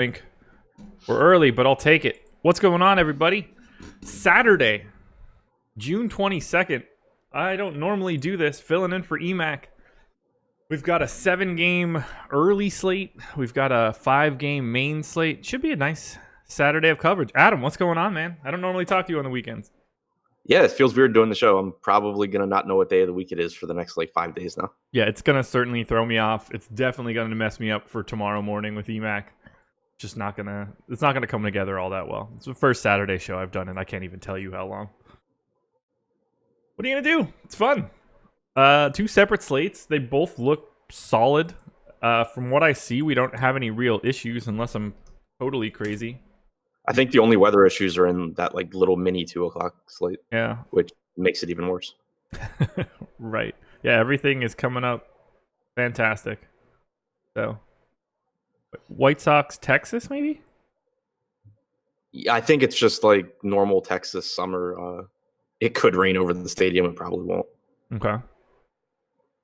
think we're early, but I'll take it. What's going on, everybody? Saturday, June 22nd. I don't normally do this, filling in for EMAC. We've got a 7-game early slate. We've got a 5-game main slate. Should be a nice Saturday of coverage. Adam, what's going on, man? I don't normally talk to you on the weekends. Yeah, it feels weird doing the show. I'm probably going to not know what day of the week it is for the next 5 days now. Yeah, it's going to certainly throw me off. It's definitely going to mess me up for tomorrow morning with EMAC. It's not gonna come together all that well. It's the first Saturday show I've done, and I can't even tell you how long. What are you gonna do? It's fun. 2 separate slates. They both look solid. From what I see, we don't have any real issues unless I'm totally crazy. I think the only weather issues are in that little mini 2:00 slate. Yeah, which makes it even worse. Right. Yeah, everything is coming up fantastic. So. White Sox, Texas, maybe? Yeah, I think it's just normal Texas summer. It could rain over the stadium. It probably won't. Okay.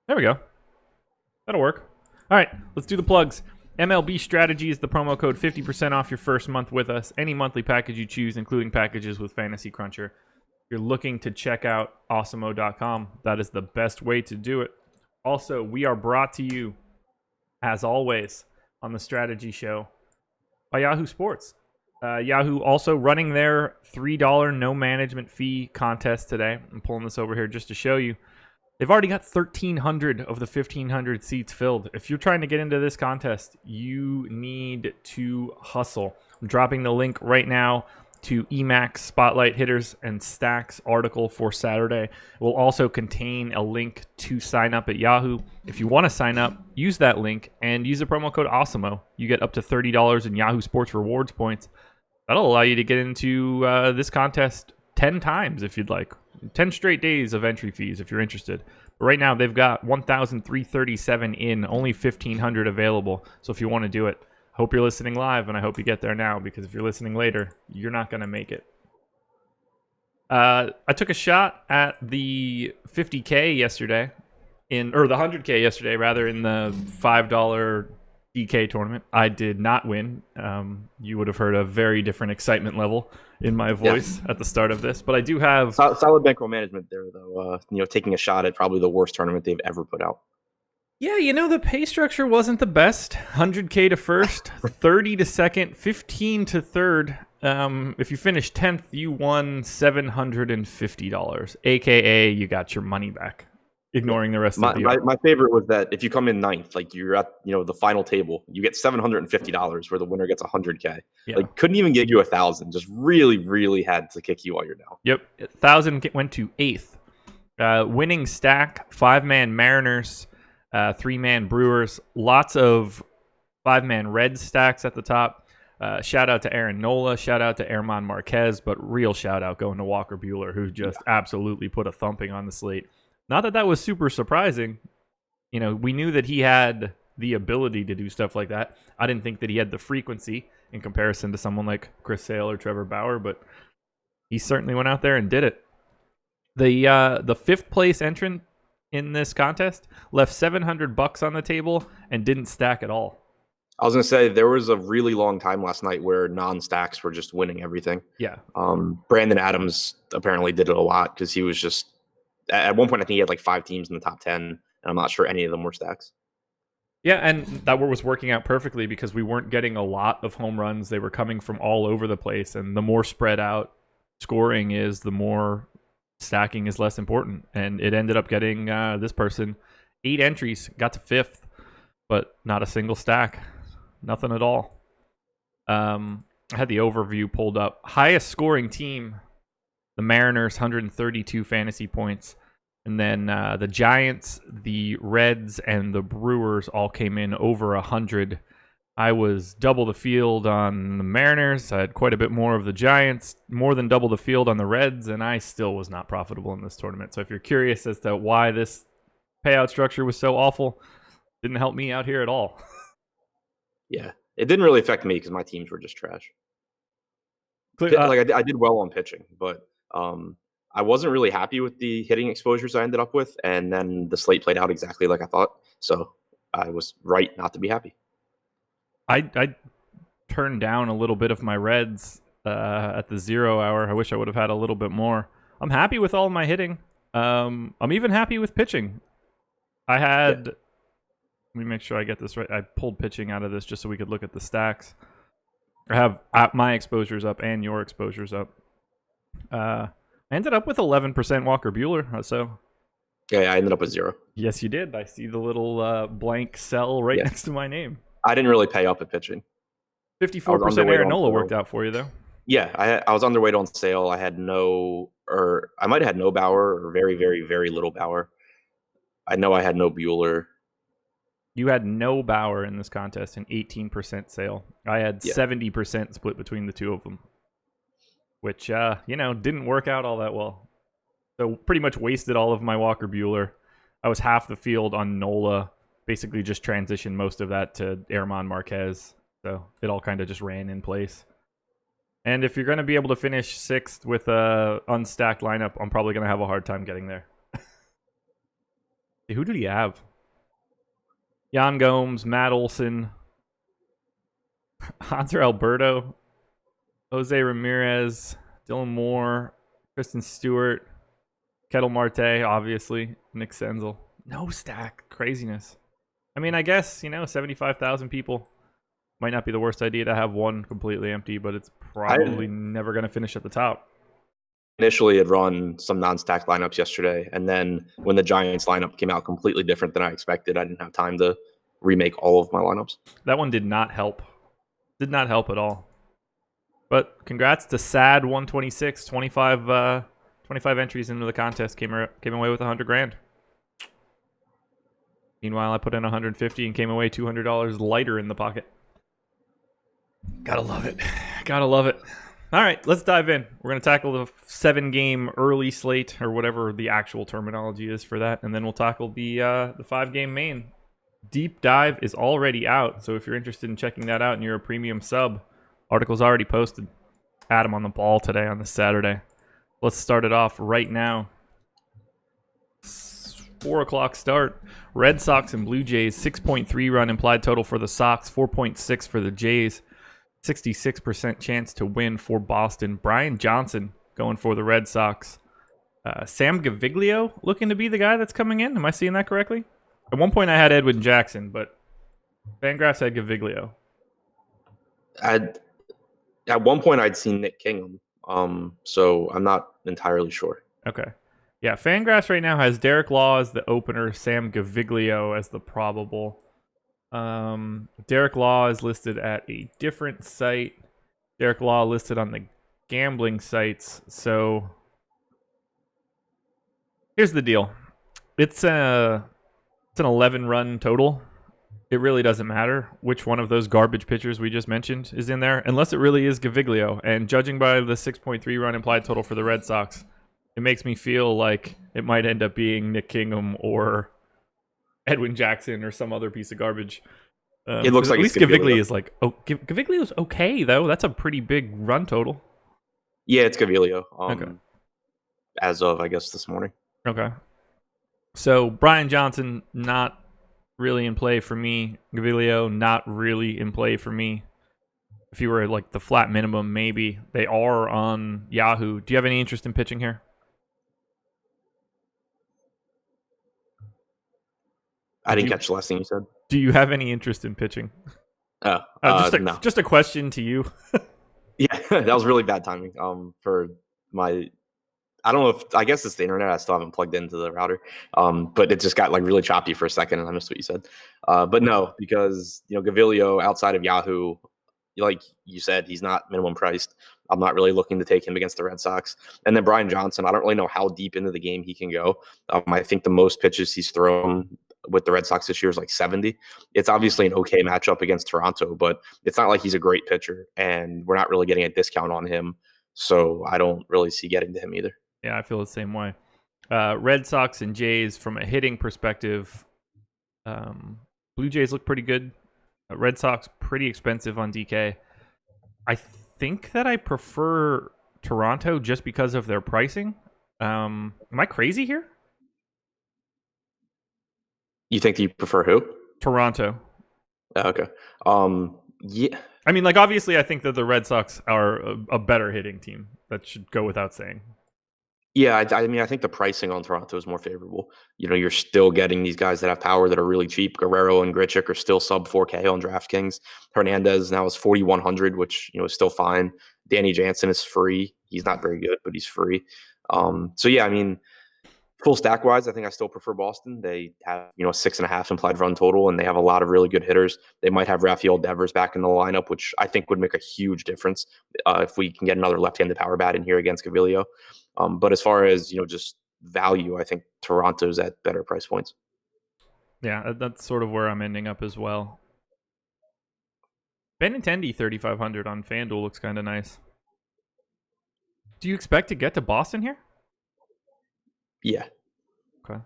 There we go. That'll work. All right, let's do the plugs. MLB Strategy is the promo code, 50% off your first month with us. Any monthly package you choose, including packages with Fantasy Cruncher. If you're looking to check out awesemo.com, that is the best way to do it. Also, we are brought to you, as always, on the Strategy Show by Yahoo Sports. Yahoo also running their $3 no management fee contest today. I'm pulling this over here just to show you. They've already got 1,300 of the 1,500 seats filled. If you're trying to get into this contest, you need to hustle. I'm dropping the link right now to EMAC's Spotlight Hitters and Stacks article for Saturday. It will also contain a link to sign up at Yahoo. If you want to sign up, use that link and use the promo code AWESEMO. You get up to $30 in Yahoo Sports rewards points. That'll allow you to get into this contest 10 times if you'd like. 10 straight days of entry fees if you're interested. But right now, they've got 1,337 in, only 1,500 available. So if you want to do it, hope you're listening live, and I hope you get there now, because if you're listening later, you're not going to make it. I took a shot at the 50K yesterday, or the 100K yesterday, rather, in the $5 DK tournament. I did not win. You would have heard a very different excitement level in my voice at the start of this, but I do have solid bankroll management there, though. Taking a shot at probably the worst tournament they've ever put out. Yeah, the pay structure wasn't the best. 100K to first, 30 to second, 15 to third. If you finished 10th, you won $750, aka you got your money back, ignoring the rest of the year. My favorite was that if you come in 9th, you're at the final table, you get $750, where the winner gets 100K. Yeah. Couldn't even get you 1,000. Just really, really had to kick you while you're down. Yep, 1,000 went to 8th. Winning stack: 5-man Mariners, 3-man Brewers, lots of 5-man Reds stacks at the top. Shout out to Aaron Nola, shout out to Herman Marquez, but real shout out going to Walker Buehler, who just absolutely put a thumping on the slate. Not that was super surprising. We knew that he had the ability to do stuff like that. I didn't think that he had the frequency in comparison to someone like Chris Sale or Trevor Bauer, but he certainly went out there and did it. The 5th place entrant in this contest left $700 on the table and didn't stack at all. I was going to say, there was a really long time last night where non-stacks were just winning everything. Yeah. Brandon Adams apparently did it a lot because he was just, at one point, I think he had 5 teams in the top 10, and I'm not sure any of them were stacks. Yeah, and that was working out perfectly because we weren't getting a lot of home runs. They were coming from all over the place, and the more spread out scoring is, the more stacking is less important. And it ended up getting this person 8 entries, got to 5th, but not a single stack. Nothing at all. I had the overview pulled up. Highest scoring team, the Mariners, 132 fantasy points. And then the Giants, the Reds, and the Brewers all came in over 100. I was double the field on the Mariners. I had quite a bit more of the Giants, more than double the field on the Reds, and I still was not profitable in this tournament. So if you're curious as to why this payout structure was so awful, didn't help me out here at all. Yeah, it didn't really affect me because my teams were just trash. I did well on pitching, but I wasn't really happy with the hitting exposures I ended up with, and then the slate played out exactly like I thought. So I was right not to be happy. I turned down a little bit of my reds at the 0 hour. I wish I would have had a little bit more. I'm happy with all my hitting. I'm even happy with pitching. I had... Let me make sure I get this right. I pulled pitching out of this just so we could look at the stacks. I have my exposures up and your exposures up. I ended up with 11% Walker Buehler, so... Yeah, I ended up with 0. Yes, you did. I see the little blank cell right next to my name. I didn't really pay up at pitching. 54% Aaron Nola worked out for you, though. Yeah, I was underweight on sale. I had I might have had no Bauer or very, very, very little Bauer. I know I had no Buehler. You had no Bauer in this contest and 18% sale. I had 70% split between the two of them, which, didn't work out all that well. So pretty much wasted all of my Walker Buehler. I was half the field on Nola. Basically just transitioned most of that to German Marquez. So it all kind of just ran in place. And if you're going to be able to finish 6th with a unstacked lineup, I'm probably going to have a hard time getting there. Who did he have? Jan Gomes, Matt Olson, Hanser Alberto, Jose Ramirez, Dylan Moore, Kristen Stewart, Kettle Marte, obviously, Nick Senzel. No stack. Craziness. I mean, I guess, 75,000 people might not be the worst idea to have one completely empty, but it's probably never going to finish at the top. Initially, had run some non-stacked lineups yesterday, and then when the Giants lineup came out completely different than I expected, I didn't have time to remake all of my lineups. That one did not help. Did not help at all. But congrats to Sad 126, 25 entries into the contest, came away with $100,000. Meanwhile, I put in 150 and came away $200 lighter in the pocket. Gotta love it. Gotta love it. All right, let's dive in. We're going to tackle the 7-game early slate, or whatever the actual terminology is for that, and then we'll tackle the 5-game main. Deep Dive is already out, so if you're interested in checking that out and you're a premium sub, article's already posted. Adam on the ball today on this Saturday. Let's start it off right now. 4 o'clock start. Red Sox and Blue Jays, 6.3 run implied total for the Sox, 4.6 for the Jays. 66% chance to win for Boston. Brian Johnson going for the Red Sox. Sam Gaviglio looking to be the guy that's coming in. Am I seeing that correctly? At one point I had Edwin Jackson, but Fangraphs had Gaviglio. At one point I'd seen Nick Kingham, so I'm not entirely sure. Okay. Yeah, Fangraphs right now has Derek Law as the opener, Sam Gaviglio as the probable. Derek Law is listed at a different site. Derek Law listed on the gambling sites. So here's the deal. It's an 11-run total. It really doesn't matter which one of those garbage pitchers we just mentioned is in there, unless it really is Gaviglio. And judging by the 6.3 run implied total for the Red Sox, it makes me feel like it might end up being Nick Kingham or Edwin Jackson or some other piece of garbage. It looks like at least Gaviglio is like, Gaviglio's okay though. That's a pretty big run total. Yeah, it's Gaviglio. Okay. As of I guess this morning. Okay. So Brian Johnson not really in play for me. Gaviglio not really in play for me. If you were like the flat minimum, maybe. They are on Yahoo. Do you have any interest in pitching here? I didn't catch the last thing you said. Do you have any interest in pitching? No. Just a question to you. Yeah, that was really bad timing. For my, I don't know if I guess it's the internet. I still haven't plugged into the router. But it just got like really choppy for a second, and I missed what you said. But no, because Gaviglio outside of Yahoo, like you said, he's not minimum priced. I'm not really looking to take him against the Red Sox. And then Brian Johnson, I don't really know how deep into the game he can go. I think the most pitches he's thrown with the Red Sox this year is like 70. It's obviously an okay matchup against Toronto, but it's not like he's a great pitcher, and we're not really getting a discount on him. So I don't really see getting to him either. Yeah, I feel the same way. Red Sox and Jays, from a hitting perspective, Blue Jays look pretty good. Red Sox, pretty expensive on DK. I think that I prefer Toronto just because of their pricing. Am I crazy here? You think you prefer who? Toronto. Okay. Yeah. I mean, like, obviously, I think that the Red Sox are a better hitting team. That should go without saying. Yeah, I mean, I think the pricing on Toronto is more favorable. You're still getting these guys that have power that are really cheap. Guerrero and Grichuk are still sub 4K on DraftKings. Hernandez now is 4,100, which is still fine. Danny Jansen is free. He's not very good, but he's free. So yeah, I mean, full stack wise, I think I still prefer Boston. They have 6.5 implied run total, and they have a lot of really good hitters. They might have Rafael Devers back in the lineup, which I think would make a huge difference if we can get another left-handed power bat in here against Gaviglio. But as far as just value, I think Toronto's at better price points. Yeah, that's sort of where I'm ending up as well. Benintendi 3,500 on FanDuel looks kind of nice. Do you expect to get to Boston here? Yeah. Okay.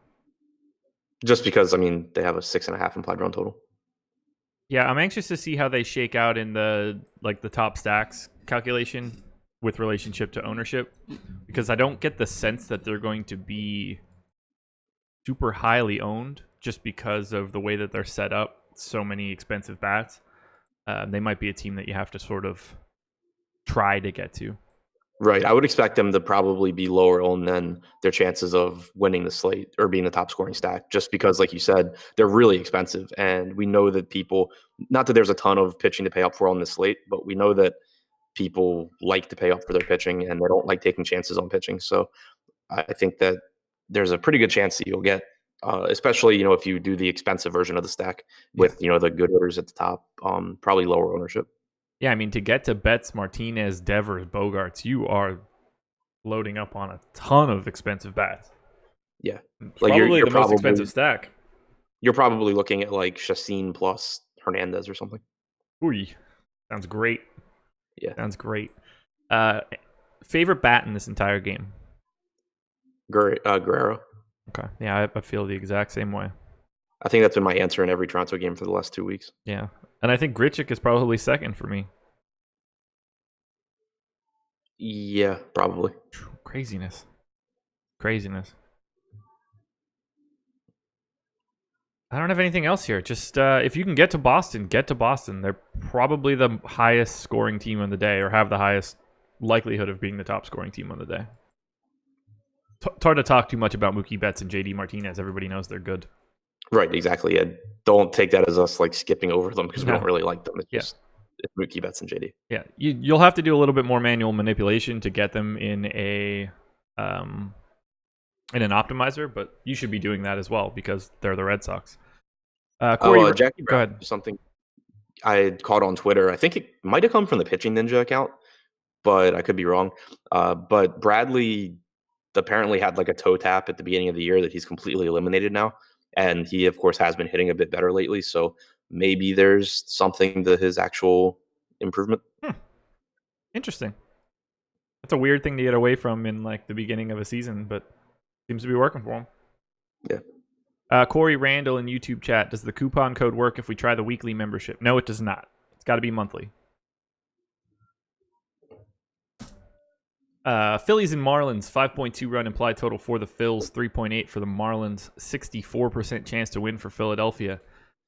Just because, I mean, they have a 6.5 implied run total. Yeah, I'm anxious to see how they shake out in the top stacks calculation with relationship to ownership, because I don't get the sense that they're going to be super highly owned just because of the way that they're set up. So many expensive bats. They might be a team that you have to sort of try to get to. Right. I would expect them to probably be lower owned than their chances of winning the slate or being the top scoring stack, just because, like you said, they're really expensive. And we know that people, not that there's a ton of pitching to pay up for on the slate, but we know that people like to pay up for their pitching and they don't like taking chances on pitching. So I think that there's a pretty good chance that you'll get, especially, if you do the expensive version of the stack with, the good hitters at the top, probably lower ownership. Yeah, I mean, to get to Betts, Martinez, Devers, Bogarts, you are loading up on a ton of expensive bats. Yeah. It's like probably the most expensive stack. You're probably looking at like Chacin plus Hernandez or something. Ooh, sounds great. Yeah. Sounds great. Favorite bat in this entire game? Guerrero. Okay. Yeah, I feel the exact same way. I think that's been my answer in every Toronto game for the last 2 weeks. Yeah. And I think Grichuk is probably second for me. Yeah, probably. Craziness. I don't have anything else here. Just if you can get to Boston, get to Boston. They're probably the highest scoring team on the day, or have the highest likelihood of being the top scoring team on the day. It's hard to talk too much about Mookie Betts and JD Martinez. Everybody knows they're good. Right, exactly. Yeah, don't take that as us like skipping over them because we don't really like them. It's just Mookie Betts and JD. Yeah, you'll have to do a little bit more manual manipulation to get them in an optimizer, but you should be doing that as well because they're the Red Sox. Corey, Jackie go ahead. Something I caught on Twitter. I think it might have come from the Pitching Ninja account, but I could be wrong. But Bradley apparently had like a toe tap at the beginning of the year that he's completely eliminated now. And he, of course, has been hitting a bit better lately. So maybe there's something to his actual improvement. Interesting. That's a weird thing to get away from in like the beginning of a season, but seems to be working for him. Yeah. Corey Randall in YouTube chat, does the coupon code work if we try the weekly membership? No, it does not. It's got to be monthly. Phillies and Marlins, 5.2 run implied total for the Phils, 3.8 for the Marlins, 64% chance to win for Philadelphia.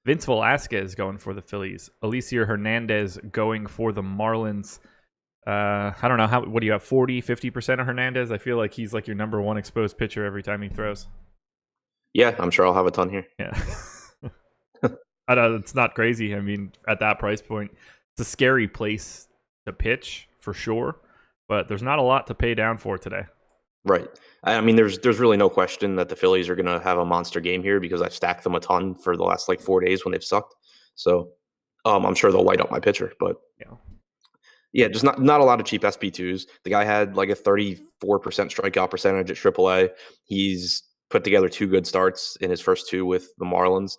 Vince Velasquez going for the Phillies. Alicia Hernandez going for the Marlins. I don't know, what do you have, 40, 50% of Hernandez? I feel like he's like your number one exposed pitcher every time he throws. Yeah, I'm sure I'll have a ton here. Yeah. I know, it's not crazy. I mean, at that price point, it's a scary place to pitch for sure. But there's not a lot to pay down for today. Right. I mean, there's really no question that the Phillies are going to have a monster game here because I've stacked them a ton for the last like 4 days when they've sucked. So I'm sure they'll light up my pitcher. But yeah, just not a lot of cheap SP2s. The guy had like a 34% strikeout percentage at AAA. He's put together 2 good starts in his first 2 with the Marlins.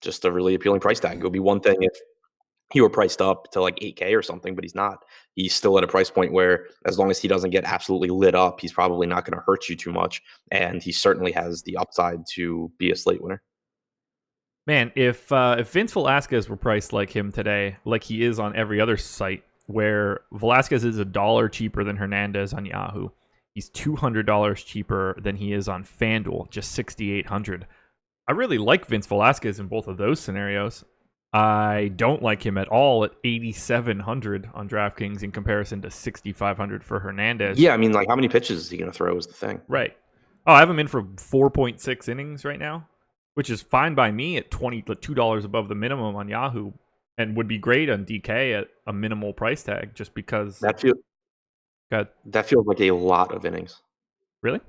Just a really appealing price tag. It would be one thing if he were priced up to like 8K or something, but he's not. He's still at a price point where as long as he doesn't get absolutely lit up, he's probably not going to hurt you too much. And he certainly has the upside to be a slate winner. Man, if Vince Velasquez were priced like him today, like he is on every other site, where Velasquez is $1 cheaper than Hernandez on Yahoo, he's $200 cheaper than he is on FanDuel, just $6,800. I really like Vince Velasquez in both of those scenarios. I don't like him at all at 8,700 on DraftKings in comparison to 6,500 for Hernandez. Yeah, I mean, like, how many pitches is he going to throw is the thing. Right. Oh, I have him in for 4.6 innings right now, which is fine by me at $2 above the minimum on Yahoo, and would be great on DK at a minimal price tag just because. That feels like a lot of innings. Really?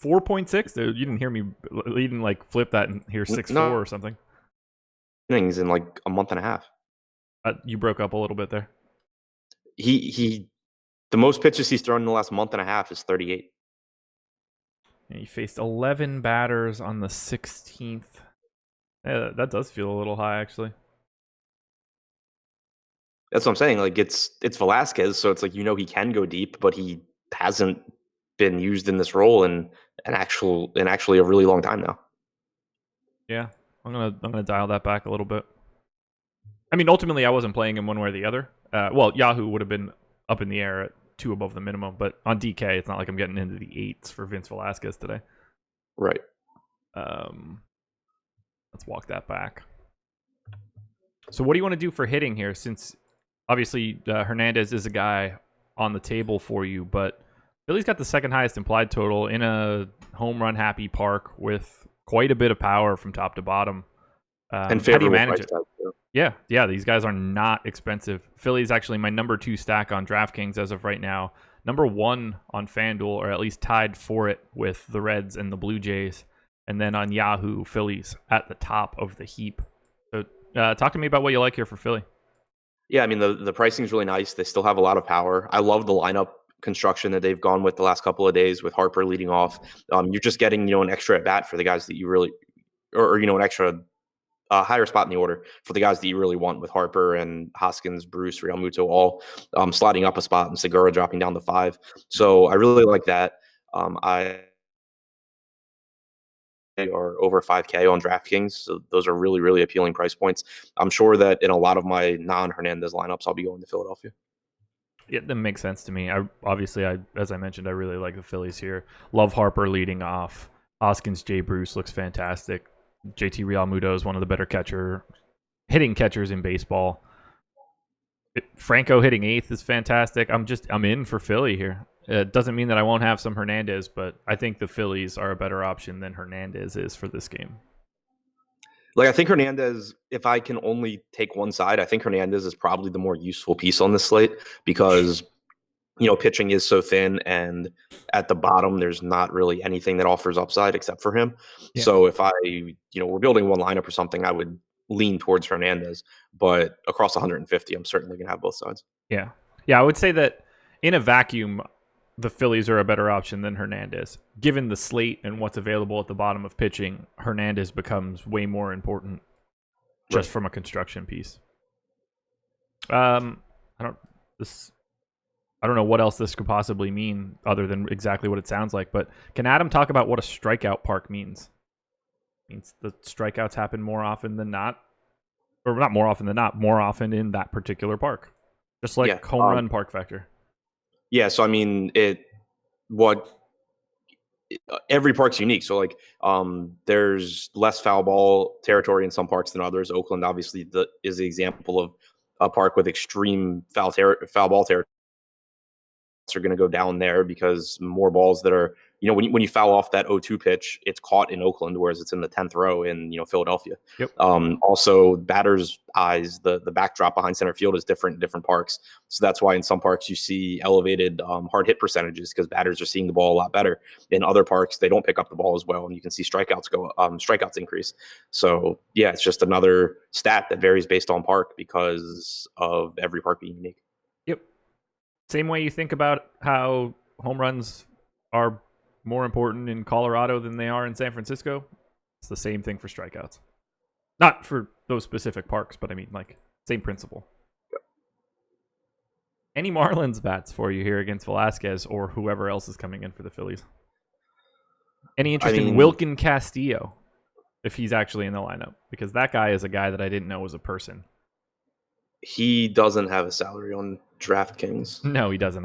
4.6? You didn't hear me. You didn't like flip that and hear 6.4 or something. Innings in like a month and a half. You broke up a little bit there. The most pitches he's thrown in the last month and a half is 38. And he faced 11 batters on the 16th. Yeah, that does feel a little high, actually. That's what I'm saying. Like, it's Velasquez, so it's like, he can go deep, but he hasn't been used in this role in actually a really long time now. Yeah, I'm gonna dial that back a little bit. I mean, ultimately, I wasn't playing him one way or the other. Well, Yahoo would have been up in the air at 2 above the minimum, but on DK, it's not like I'm getting into the 8s for Vince Velasquez today. Right. Let's walk that back. So what do you want to do for hitting here? Since obviously Hernandez is a guy on the table for you, but Philly's got the second highest implied total in a home run happy park with quite a bit of power from top to bottom. And how do you manage it? Tag, Yeah, these guys are not expensive. Philly's actually my number 2 stack on DraftKings as of right now. Number 1 on FanDuel, or at least tied for it with the Reds and the Blue Jays. And then on Yahoo, Philly's at the top of the heap. So talk to me about what you like here for Philly. Yeah, I mean, the pricing is really nice. They still have a lot of power. I love the lineup construction that they've gone with the last couple of days with Harper leading off. You're just getting, an extra at bat for the guys that you really, or an extra higher spot in the order for the guys that you really want, with Harper and Hoskins, Bruce, Real Muto all sliding up a spot, and Segura dropping down to 5. So I really like that. I are over 5K on DraftKings, so those are really, really appealing price points. I'm sure that in a lot of my non-Hernandez lineups, I'll be going to Philadelphia. Yeah, that makes sense to me. As I mentioned, I really like the Phillies here. Love Harper leading off. Hoskins, Jay Bruce looks fantastic. JT Realmuto is one of the better hitting catchers in baseball. Franco hitting 8th is fantastic. I'm in for Philly here. It doesn't mean that I won't have some Hernandez, but I think the Phillies are a better option than Hernandez is for this game. Like, I think Hernandez, if I can only take one side, I think Hernandez is probably the more useful piece on this slate because, pitching is so thin, and at the bottom, there's not really anything that offers upside except for him. Yeah. So if we're building one lineup or something, I would lean towards Hernandez, but across 150, I'm certainly going to have both sides. Yeah. I would say that in a vacuum, the Phillies are a better option than Hernandez. Given the slate and what's available at the bottom of pitching, Hernandez becomes way more important just from a construction piece. I don't know what else this could possibly mean other than exactly what it sounds like, but can Adam talk about what a strikeout park means? It means the strikeouts happen more often than not, or not more often than not, more often in that particular park. Just like home run park factor. Yeah, so I mean, every park's unique. So like, there's less foul ball territory in some parks than others. Oakland obviously is the example of a park with extreme foul ball territory. Are going to go down there because more balls that are, when you foul off that 0-2 pitch, it's caught in Oakland, whereas it's in the 10th row in, Philadelphia. Yep. Also, batters' eyes, the backdrop behind center field is different in different parks. So that's why in some parks you see elevated hard hit percentages because batters are seeing the ball a lot better. In other parks, they don't pick up the ball as well, and you can see strikeouts increase. So yeah, it's just another stat that varies based on park because of every park being unique. Yep. Same way you think about how home runs are more important in Colorado than they are in San Francisco. It's the same thing for strikeouts. Not for those specific parks, but I mean, like, same principle. Yep. Any Marlins bats for you here against Velasquez or whoever else is coming in for the Phillies? Any interest in Wilkin Castillo, if he's actually in the lineup? Because that guy is a guy that I didn't know was a person. He doesn't have a salary on DraftKings. No, he doesn't.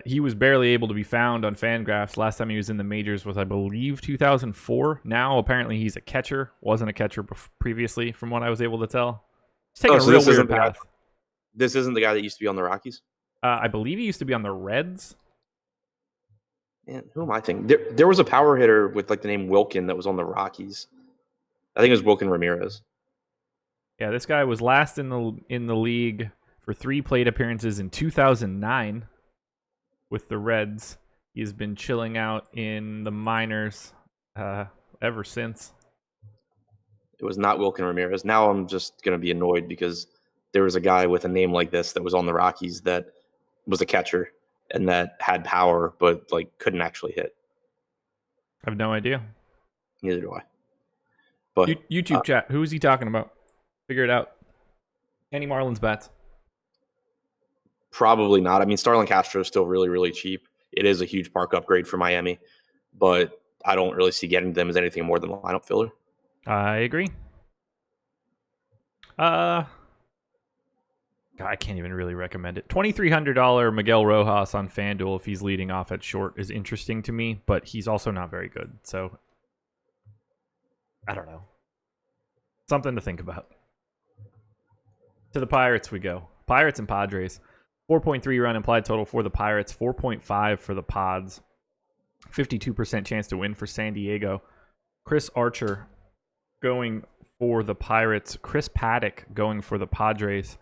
He was barely able to be found on FanGraphs. Last time he was in the majors was, I believe, 2004. Now, apparently, he's a catcher. Wasn't a catcher previously, from what I was able to tell. He's taking a real weird path. This isn't the guy that used to be on the Rockies? I believe he used to be on the Reds. Man, who am I thinking? There was a power hitter with like the name Wilkin that was on the Rockies. I think it was Wilkin Ramirez. Yeah, this guy was last in the league for 3 plate appearances in 2009 with the Reds. He's been chilling out in the minors ever since. It was not Wilkin Ramirez. Now I'm just going to be annoyed because there was a guy with a name like this that was on the Rockies that was a catcher and that had power but like couldn't actually hit. I have no idea. Neither do I. But YouTube chat, who is he talking about? Figure it out. Any Marlins bats? Probably not. I mean, Starlin Castro is still really, really cheap. It is a huge park upgrade for Miami, but I don't really see getting them as anything more than a lineup filler. I agree. I can't even really recommend it. $2,300 Miguel Rojas on FanDuel if he's leading off at short is interesting to me, but he's also not very good. So, I don't know. Something to think about. To the Pirates we go. Pirates and Padres. 4.3 run implied total for the Pirates. 4.5 for the Pods. 52% chance to win for San Diego. Chris Archer going for the Pirates. Chris Paddock going for the Padres.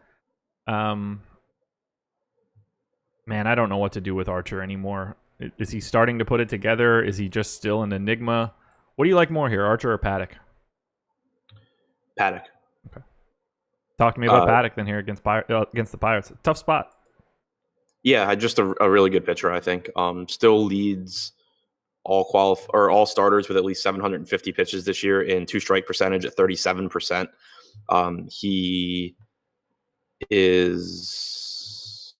Man, I don't know what to do with Archer anymore. Is he starting to put it together? Is he just still an enigma? What do you like more here, Archer or Paddock? Paddock. Okay. Talk to me about Paddock then here against the Pirates. Tough spot. Yeah, just a really good pitcher, I think. Still leads all starters with at least 750 pitches this year in 2-strike percentage at 37%. He is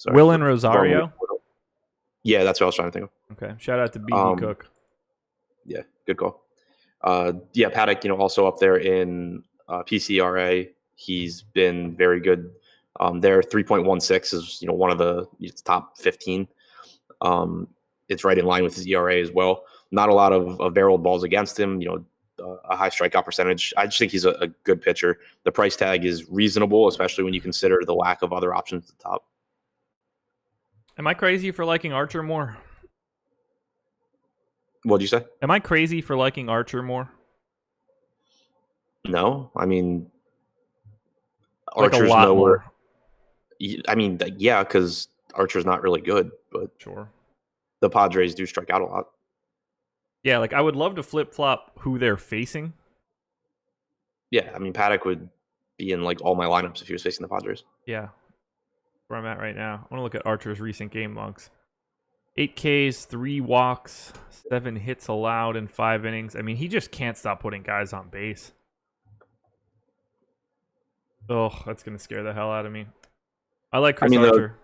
Willen Rosario. Yeah, that's what I was trying to think of. Okay, shout out to BB Cook. Yeah, good call. Yeah, Paddock, also up there in PCRA. He's been very good. There, 3.16 is one of the top 15. It's right in line with his ERA as well. Not a lot of barreled balls against him. A high strikeout percentage. I just think he's a good pitcher. The price tag is reasonable, especially when you consider the lack of other options at the top. Am I crazy for liking Archer more? What'd you say? Am I crazy for liking Archer more? No, I mean, like Archer's a lot nowhere. More. I mean, yeah, because Archer's not really good, but sure, the Padres do strike out a lot. Yeah, like I would love to flip-flop who they're facing. Yeah, I mean, Paddock would be in like all my lineups if he was facing the Padres. Yeah, where I'm at right now. I want to look at Archer's recent game logs. 8 Ks, 3 walks, 7 hits allowed in 5 innings. I mean, he just can't stop putting guys on base. Oh, that's going to scare the hell out of me. I like Chris Archer.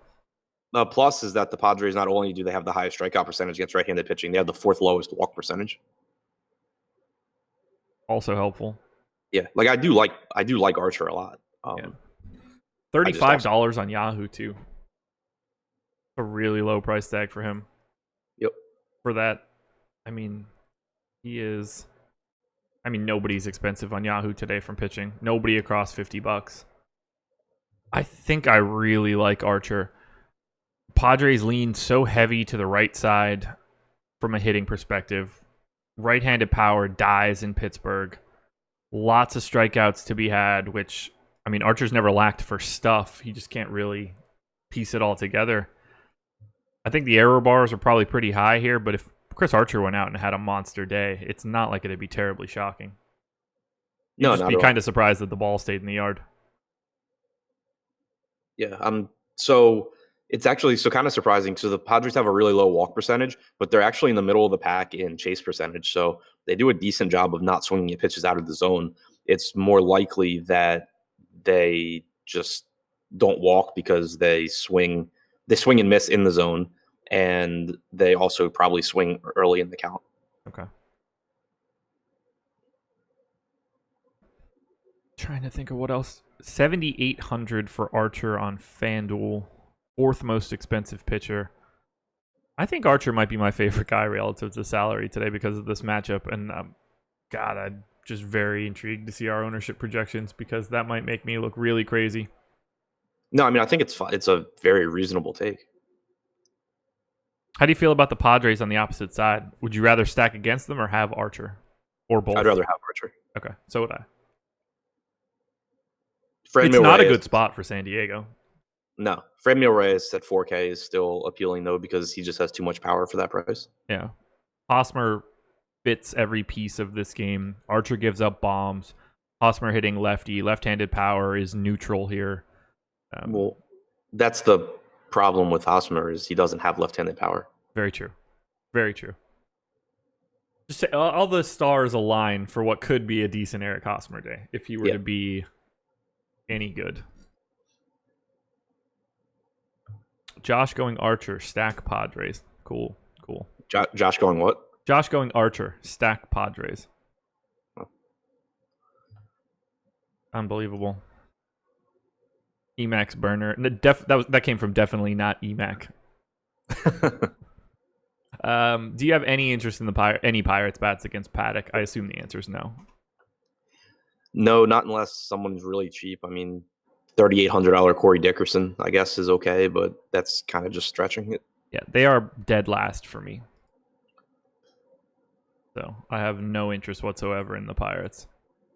The plus is that the Padres, not only do they have the highest strikeout percentage against right-handed pitching, they have the 4th lowest walk percentage. Also helpful. Yeah, like I do like Archer a lot. Yeah. $35 on Yahoo too. A really low price tag for him. Yep. For that, I mean, nobody's expensive on Yahoo today from pitching. Nobody across $50. I think I really like Archer. Padres lean so heavy to the right side from a hitting perspective. Right-handed power dies in Pittsburgh. Lots of strikeouts to be had, which, I mean, Archer's never lacked for stuff. He just can't really piece it all together. I think the error bars are probably pretty high here, but if Chris Archer went out and had a monster day, it's not like it'd be terribly shocking. You'd just be kind of surprised that the ball stayed in the yard. Yeah, so it's actually kind of surprising. So the Padres have a really low walk percentage, but they're actually in the middle of the pack in chase percentage. So they do a decent job of not swinging at pitches out of the zone. It's more likely that they just don't walk because they swing and miss in the zone, and they also probably swing early in the count. Okay. Trying to think of what else $7,800 for Archer on FanDuel, fourth most expensive pitcher. I think Archer might be my favorite guy relative to salary today because of this matchup. And God, I'm just very intrigued to see our ownership projections because that might make me look really crazy. No, I mean, I think it's a very reasonable take. How do you feel about the Padres on the opposite side? Would you rather stack against them or have Archer? Or both? I'd rather have Archer. Okay, so would I. Franmil It's not a Reyes- good spot for San Diego. No, Franmil Reyes at 4K is still appealing though because he just has too much power for that price. Yeah. Hosmer fits every piece of this game. Archer gives up bombs. Hosmer hitting lefty. Left-handed power is neutral here. Well, that's the problem with Hosmer is he doesn't have left-handed power. Very true. Very true. Just say, all the stars align for what could be a decent Eric Hosmer day if he were to be any good. Josh going Archer, stack Padres. Cool. Josh going what? Josh going Archer, stack Padres. Oh. Unbelievable. Emacs burner. That came from definitely not Emac. Do you have any interest in any Pirates bats against Paddock? I assume the answer is no. No, not unless someone's really cheap. I mean, $3,800 Corey Dickerson, I guess, is okay, but that's kind of just stretching it. Yeah, they are dead last for me. So I have no interest whatsoever in the Pirates.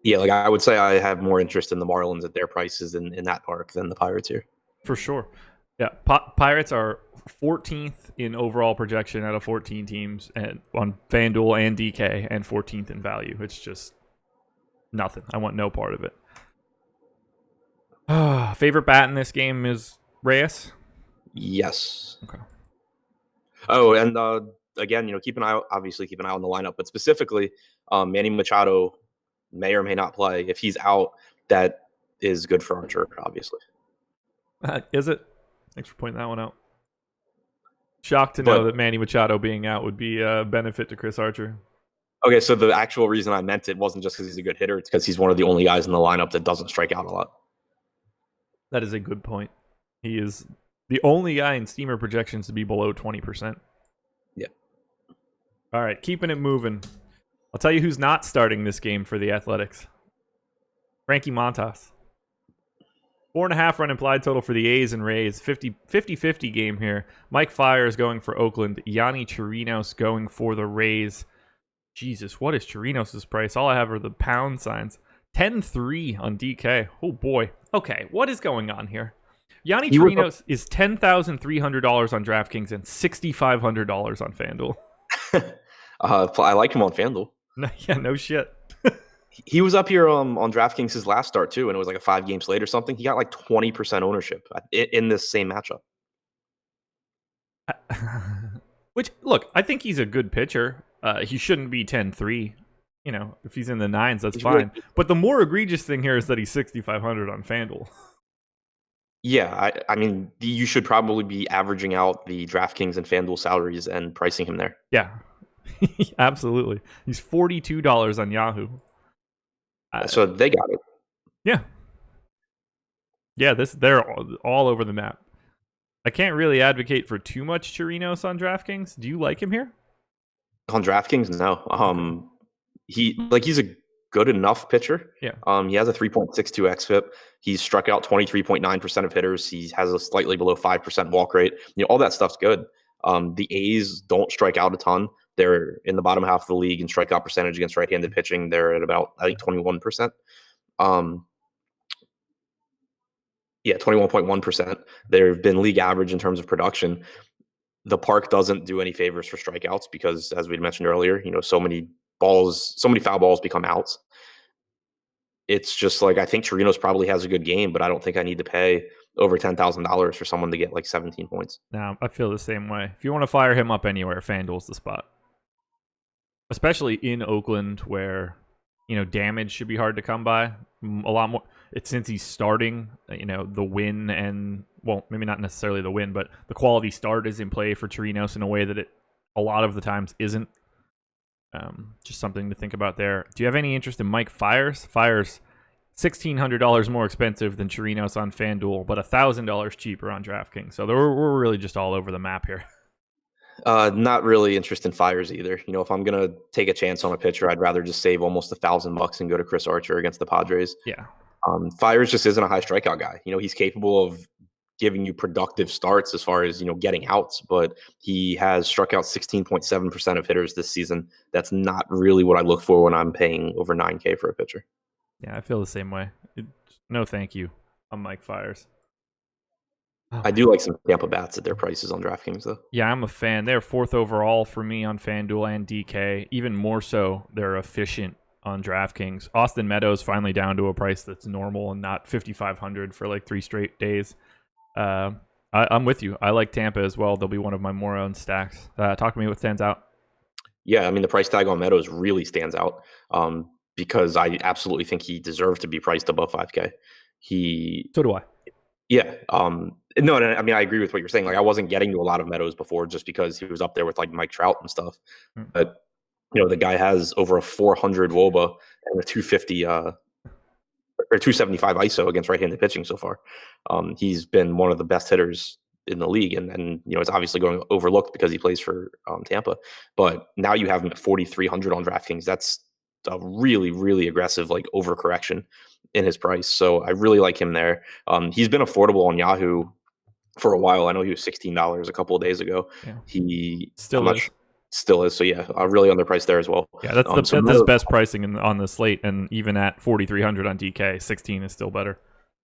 Yeah, like I would say I have more interest in the Marlins at their prices in that park than the Pirates here. For sure. Yeah, Pirates are 14th in overall projection out of 14 teams and on FanDuel and DK, and 14th in value. It's just nothing. I want no part of it. Favorite bat in this game is Reyes? Yes. Okay. Oh, and again, keep an eye on the lineup, but specifically, Manny Machado may or may not play. If he's out, that is good for Archer, obviously. Is it? Thanks for pointing that one out. Shocked to know that Manny Machado being out would be a benefit to Chris Archer. Okay, so the actual reason I meant it wasn't just because he's a good hitter. It's because he's one of the only guys in the lineup that doesn't strike out a lot. That is a good point. He is the only guy in Steamer projections to be below 20%. Yeah. All right, keeping it moving. I'll tell you who's not starting this game for the Athletics. Frankie Montas. 4.5 run implied total for the A's and Rays. 50-50 game here. Mike Fiers going for Oakland. Yanni Chirinos going for the Rays. Jesus, what is Chirinos' price? All I have are the pound signs. 10-3 on DK. Oh boy. Okay, what is going on here? Yanni Chirinos is $10,300 on DraftKings and $6,500 on FanDuel. I like him on FanDuel. Yeah, no shit. He was up here on DraftKings his last start too, and it was like a 5-game slate or something. He got like 20% ownership in this same matchup. Which, look, I think he's a good pitcher. He shouldn't be 10-3. If he's in the 9s, that's fine. Really, but the more egregious thing here is that he's 6,500 on FanDuel. Yeah, I mean, you should probably be averaging out the DraftKings and FanDuel salaries and pricing him there. Yeah, absolutely. He's $42 on Yahoo. So they got it. Yeah. Yeah, they're all over the map. I can't really advocate for too much Chirinos on DraftKings. Do you like him here? On DraftKings, no. He's a good enough pitcher. Yeah. He has a 3.62 xFIP. He's struck out 23.9% of hitters. He has a slightly below 5% walk rate. All that stuff's good. The A's don't strike out a ton. They're in the bottom half of the league in strikeout percentage against right-handed pitching. They're at about, I think, 21%. 21.1%. They've been league average in terms of production. The park doesn't do any favors for strikeouts because, as we mentioned earlier, so many foul balls become outs. It's just like, I think Chirinos probably has a good game, but I don't think I need to pay over $10,000 for someone to get like 17 points. No, I feel the same way. If you want to fire him up anywhere, FanDuel's the spot. Especially in Oakland where, damage should be hard to come by. A lot more. It's since he's starting, the win and, well, maybe not necessarily the win, but the quality start is in play for Chirinos in a way that it a lot of the times isn't. Just something to think about there. Do you have any interest in Mike Fiers? Fiers, $1,600 more expensive than Chirinos on FanDuel, but $1,000 cheaper on DraftKings. So we're really just all over the map here. Not really interested in Fires either. If I'm gonna take a chance on a pitcher, I'd rather just save almost $1,000 and go to Chris Archer against the Padres. Yeah. Fires just isn't a high strikeout guy. He's capable of giving you productive starts as far as getting outs, but he has struck out 16.7% of hitters this season. That's not really what I look for when I'm paying over $9K for a pitcher. Yeah, I feel the same way. No, thank you. I'm Mike Fires. Oh, I do like some Tampa bats at their prices on DraftKings, though. yeah, I'm a fan. They're 4th overall for me on FanDuel and DK. Even more so, they're efficient on DraftKings. Austin Meadows finally down to a price that's normal and not $5,500 for like 3 straight days. I'm with you. I like Tampa as well. They'll be one of my more owned stacks. Talk to me what stands out. Yeah, I mean, the price tag on Meadows really stands out because I absolutely think he deserved to be priced above 5K. So do I. Yeah. No, I mean, I agree with what you're saying. Like, I wasn't getting to a lot of Meadows before just because he was up there with like Mike Trout and stuff. But the guy has over a 400 WOBA and a 250 or 275 ISO against right-handed pitching so far. He's been one of the best hitters in the league, and it's obviously going overlooked because he plays for Tampa. But now you have him at 4,300 on DraftKings. That's a really, really aggressive like overcorrection in his price. So I really like him there. He's been affordable on Yahoo for a while. I know he was $16 a couple of days ago. Yeah. He Still is. Still is. So yeah, really underpriced there as well. Yeah, that's the best pricing on the slate, and even at 4,300 on DK, 16 is still better.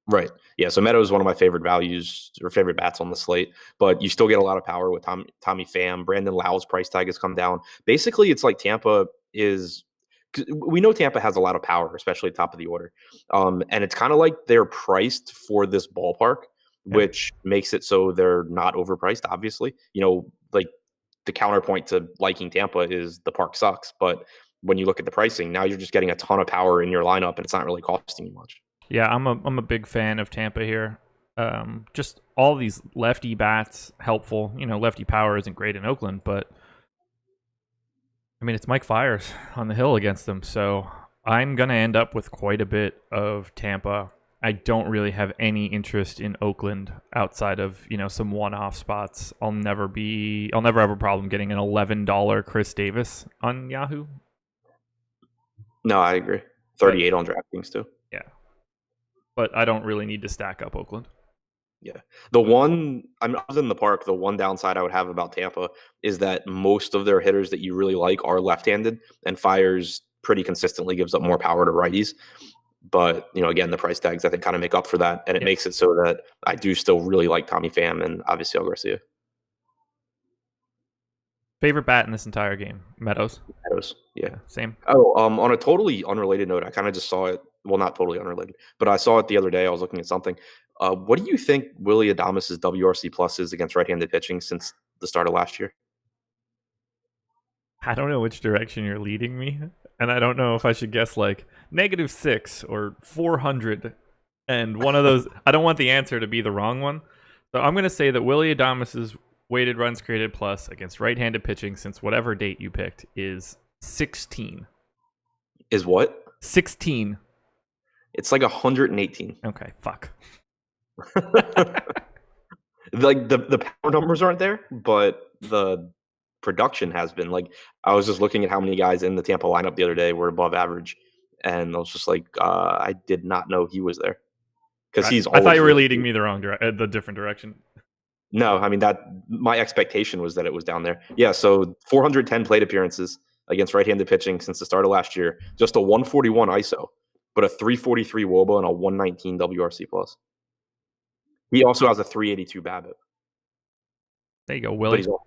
Right. Yeah. So Meadows is one of my favorite values or favorite bats on the slate, but you still get a lot of power with Tommy Pham. Brandon Lau's price tag has come down. Basically, it's like Tampa is. We know Tampa has a lot of power, especially at the top of the order, and it's kind of like they're priced for this ballpark, which makes it so they're not overpriced. Obviously, like the counterpoint to liking Tampa is the park sucks, but when you look at the pricing, now you're just getting a ton of power in your lineup, and it's not really costing you much. Yeah, I'm a big fan of Tampa here. Just all these lefty bats helpful. Lefty power isn't great in Oakland, but I mean it's Mike Fires on the hill against them, so I'm gonna end up with quite a bit of Tampa. I don't really have any interest in Oakland outside of some one-off spots. I'll never have a problem getting an $11 Chris Davis on Yahoo. No, I agree. 38 on DraftKings too. Yeah. But I don't really need to stack up Oakland. Yeah. Other than the park, the one downside I would have about Tampa is that most of their hitters that you really like are left-handed, and Fires pretty consistently gives up more power to righties. But, again, the price tags, I think, kind of make up for that, and it makes it so that I do still really like Tommy Pham and obviously El Garcia. Favorite bat in this entire game? Meadows, yeah. Same. Oh, on a totally unrelated note, I kind of just saw it. Well, not totally unrelated, but I saw it the other day. I was looking at something. What do you think Willy Adames' WRC plus is against right-handed pitching since the start of last year? I don't know which direction you're leading me, and I don't know if I should guess like -6 or 400. And one of those, I don't want the answer to be the wrong one. So I'm going to say that Willy Adames' weighted runs created plus against right-handed pitching since whatever date you picked is 16. Is what? 16. It's like 118. Okay, fuck. Like the power numbers aren't there, but the production has been. Like, I was just looking at how many guys in the Tampa lineup the other day were above average, and I was just like, I did not know he was there because he's. I thought you were leading me the different direction. No, I mean that my expectation was that it was down there. Yeah, so 410 plate appearances against right-handed pitching since the start of last year, just a 141 ISO, but a 343 WOBA and a 119 WRC plus. He also has a 382 BABIP. There you go, Willie. But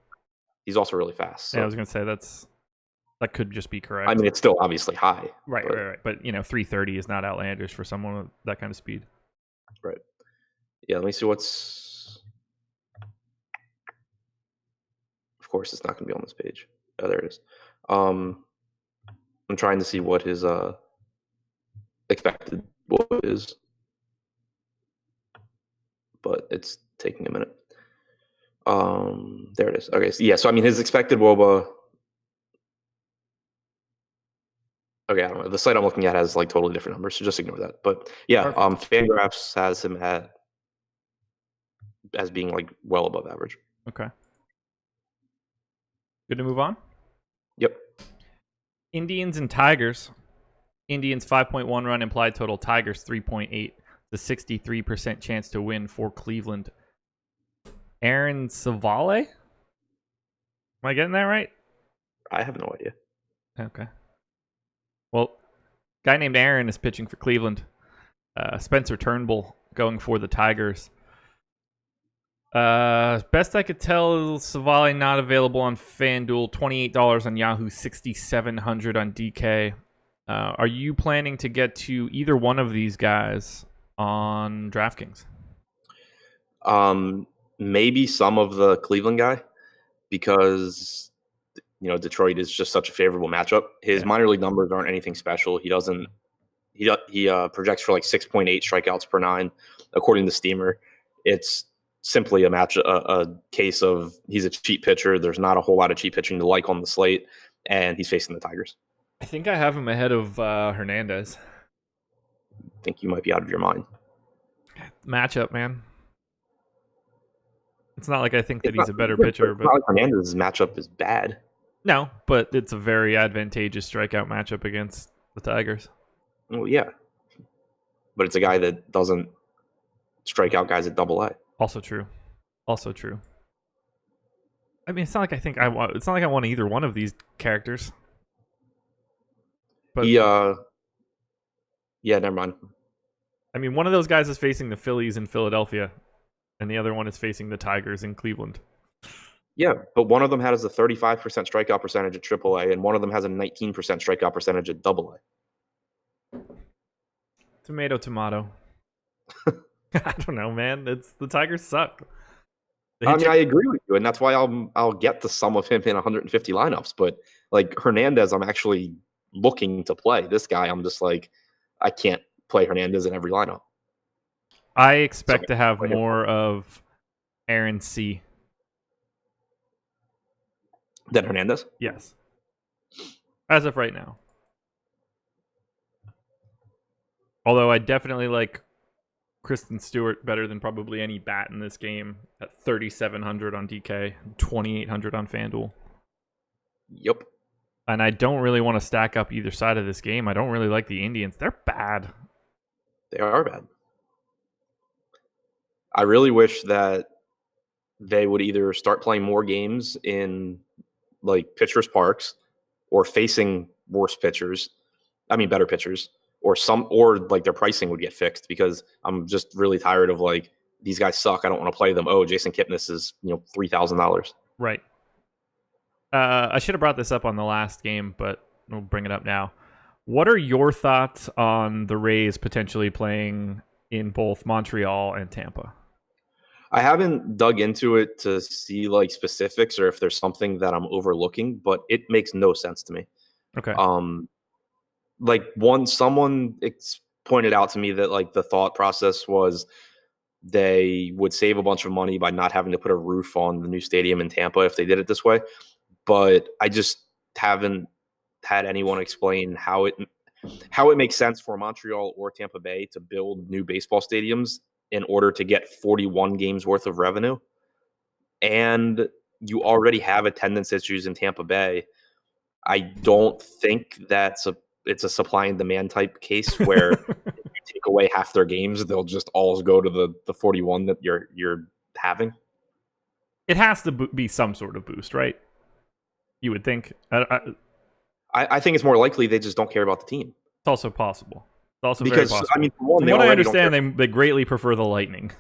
he's also really fast. So. Yeah, I was gonna say that could just be correct. I mean, it's still obviously high. Right. But 330 is not outlandish for someone with that kind of speed. Right. Yeah. Let me see what's. Of course, it's not going to be on this page. Oh, there it is. I'm trying to see what his expected WOBA is, but it's taking a minute. There it is. Okay. So, yeah. So I mean, his expected WOBA Okay, I don't know. The site I'm looking at has like totally different numbers, so just ignore that. But yeah, Perfect. Fangraphs has him as being like well above average. Okay. Good to move on. Yep. Indians and Tigers. Indians 5.1 run implied total. Tigers 3.8. The 63% chance to win for Cleveland. Aaron Savale? Am I getting that right? I have no idea. Okay. Well, guy named Aaron is pitching for Cleveland. Spencer Turnbull going for the Tigers. Best I could tell, Savale not available on FanDuel. $28 on Yahoo, $6,700 on DK. Are you planning to get to either one of these guys on DraftKings? Maybe some of the Cleveland guy, because Detroit is just such a favorable matchup. His minor league numbers aren't anything special. He doesn't. He projects for like 6.8 strikeouts per nine, according to Steamer. It's simply a case of he's a cheap pitcher. There's not a whole lot of cheap pitching to like on the slate, and he's facing the Tigers. I think I have him ahead of Hernandez. I think you might be out of your mind. Matchup, man. It's not like I think that he's a better pitcher, It's but not like Hernandez's matchup is bad. no, but it's a very advantageous strikeout matchup against the Tigers. Well, yeah, but it's a guy that doesn't strike out guys at Double A. Also true. Also true. I mean, it's not like I think I want. It's not like I want either one of these characters. But Yeah, never mind. I mean, one of those guys is facing the Phillies in Philadelphia, and the other one is facing the Tigers in Cleveland. Yeah, but one of them has a 35% strikeout percentage at AAA, and one of them has a 19% strikeout percentage at AA. Tomato, tomato. I don't know, man. It's the Tigers suck. I agree with you, and that's why I'll get to some of him in 150 lineups. But like Hernandez, I'm actually looking to play. This guy, I'm just like, I can't play Hernandez in every lineup. I expect to have more of Aaron C. than Hernandez. Yes, as of right now. Although I definitely like Kristen Stewart better than probably any bat in this game at 3,700 on DK, 2,800 on FanDuel. Yep. And I don't really want to stack up either side of this game. I don't really like the Indians. They're bad. They are bad. I really wish that they would either start playing more games in like pitchers' parks or facing worse pitchers. I mean, better pitchers. Or like their pricing would get fixed, because I'm just really tired of like, these guys suck, I don't want to play them. Oh, Jason Kipnis is $3,000. Right. I should have brought this up on the last game, but we'll bring it up now. What are your thoughts on the Rays potentially playing in both Montreal and Tampa? I haven't dug into it to see like specifics or if there's something that I'm overlooking, but it makes no sense to me. Okay. Like someone pointed out to me that like the thought process was they would save a bunch of money by not having to put a roof on the new stadium in Tampa if they did it this way. But I just haven't had anyone explain how it makes sense for Montreal or Tampa Bay to build new baseball stadiums in order to get 41 games worth of revenue. And you already have attendance issues in Tampa Bay. I don't think it's a supply and demand type case where if you take away half their games, they'll just all go to the 41 that you're having. It has to be some sort of boost, right? You would think. I think it's more likely they just don't care about the team. It's also possible. It's also because very possible. I mean, From what I understand, they greatly prefer the Lightning.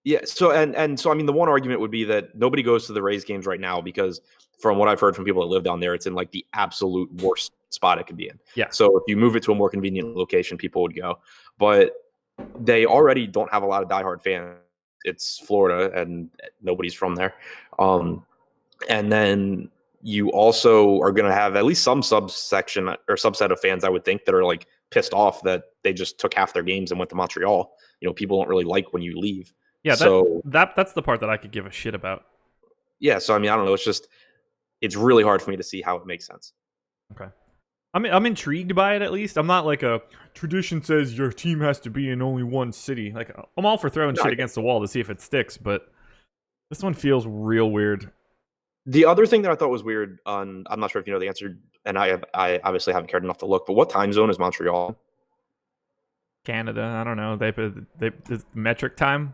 Yeah. So so I mean, the one argument would be that nobody goes to the Rays games right now because, from what I've heard from people that live down there, it's in like the absolute worst spot it could be in. Yeah. So if you move it to a more convenient location, people would go. But they already don't have a lot of diehard fans. It's Florida, and nobody's from there. And then you also are going to have at least some subsection or subset of fans, I would think, that are like pissed off that they just took half their games and went to Montreal. People don't really like when you leave. Yeah, so that's the part that I could give a shit about. Yeah, so I mean, I don't know. It's really hard for me to see how it makes sense. Okay. I'm intrigued by it at least. I'm not like a tradition says your team has to be in only one city. Like I'm all for throwing shit against the wall to see if it sticks, but this one feels real weird. The other thing that I thought was weird I'm not sure if you know the answer, and I obviously haven't cared enough to look, but what time zone is Montreal? Canada, I don't know. They metric time.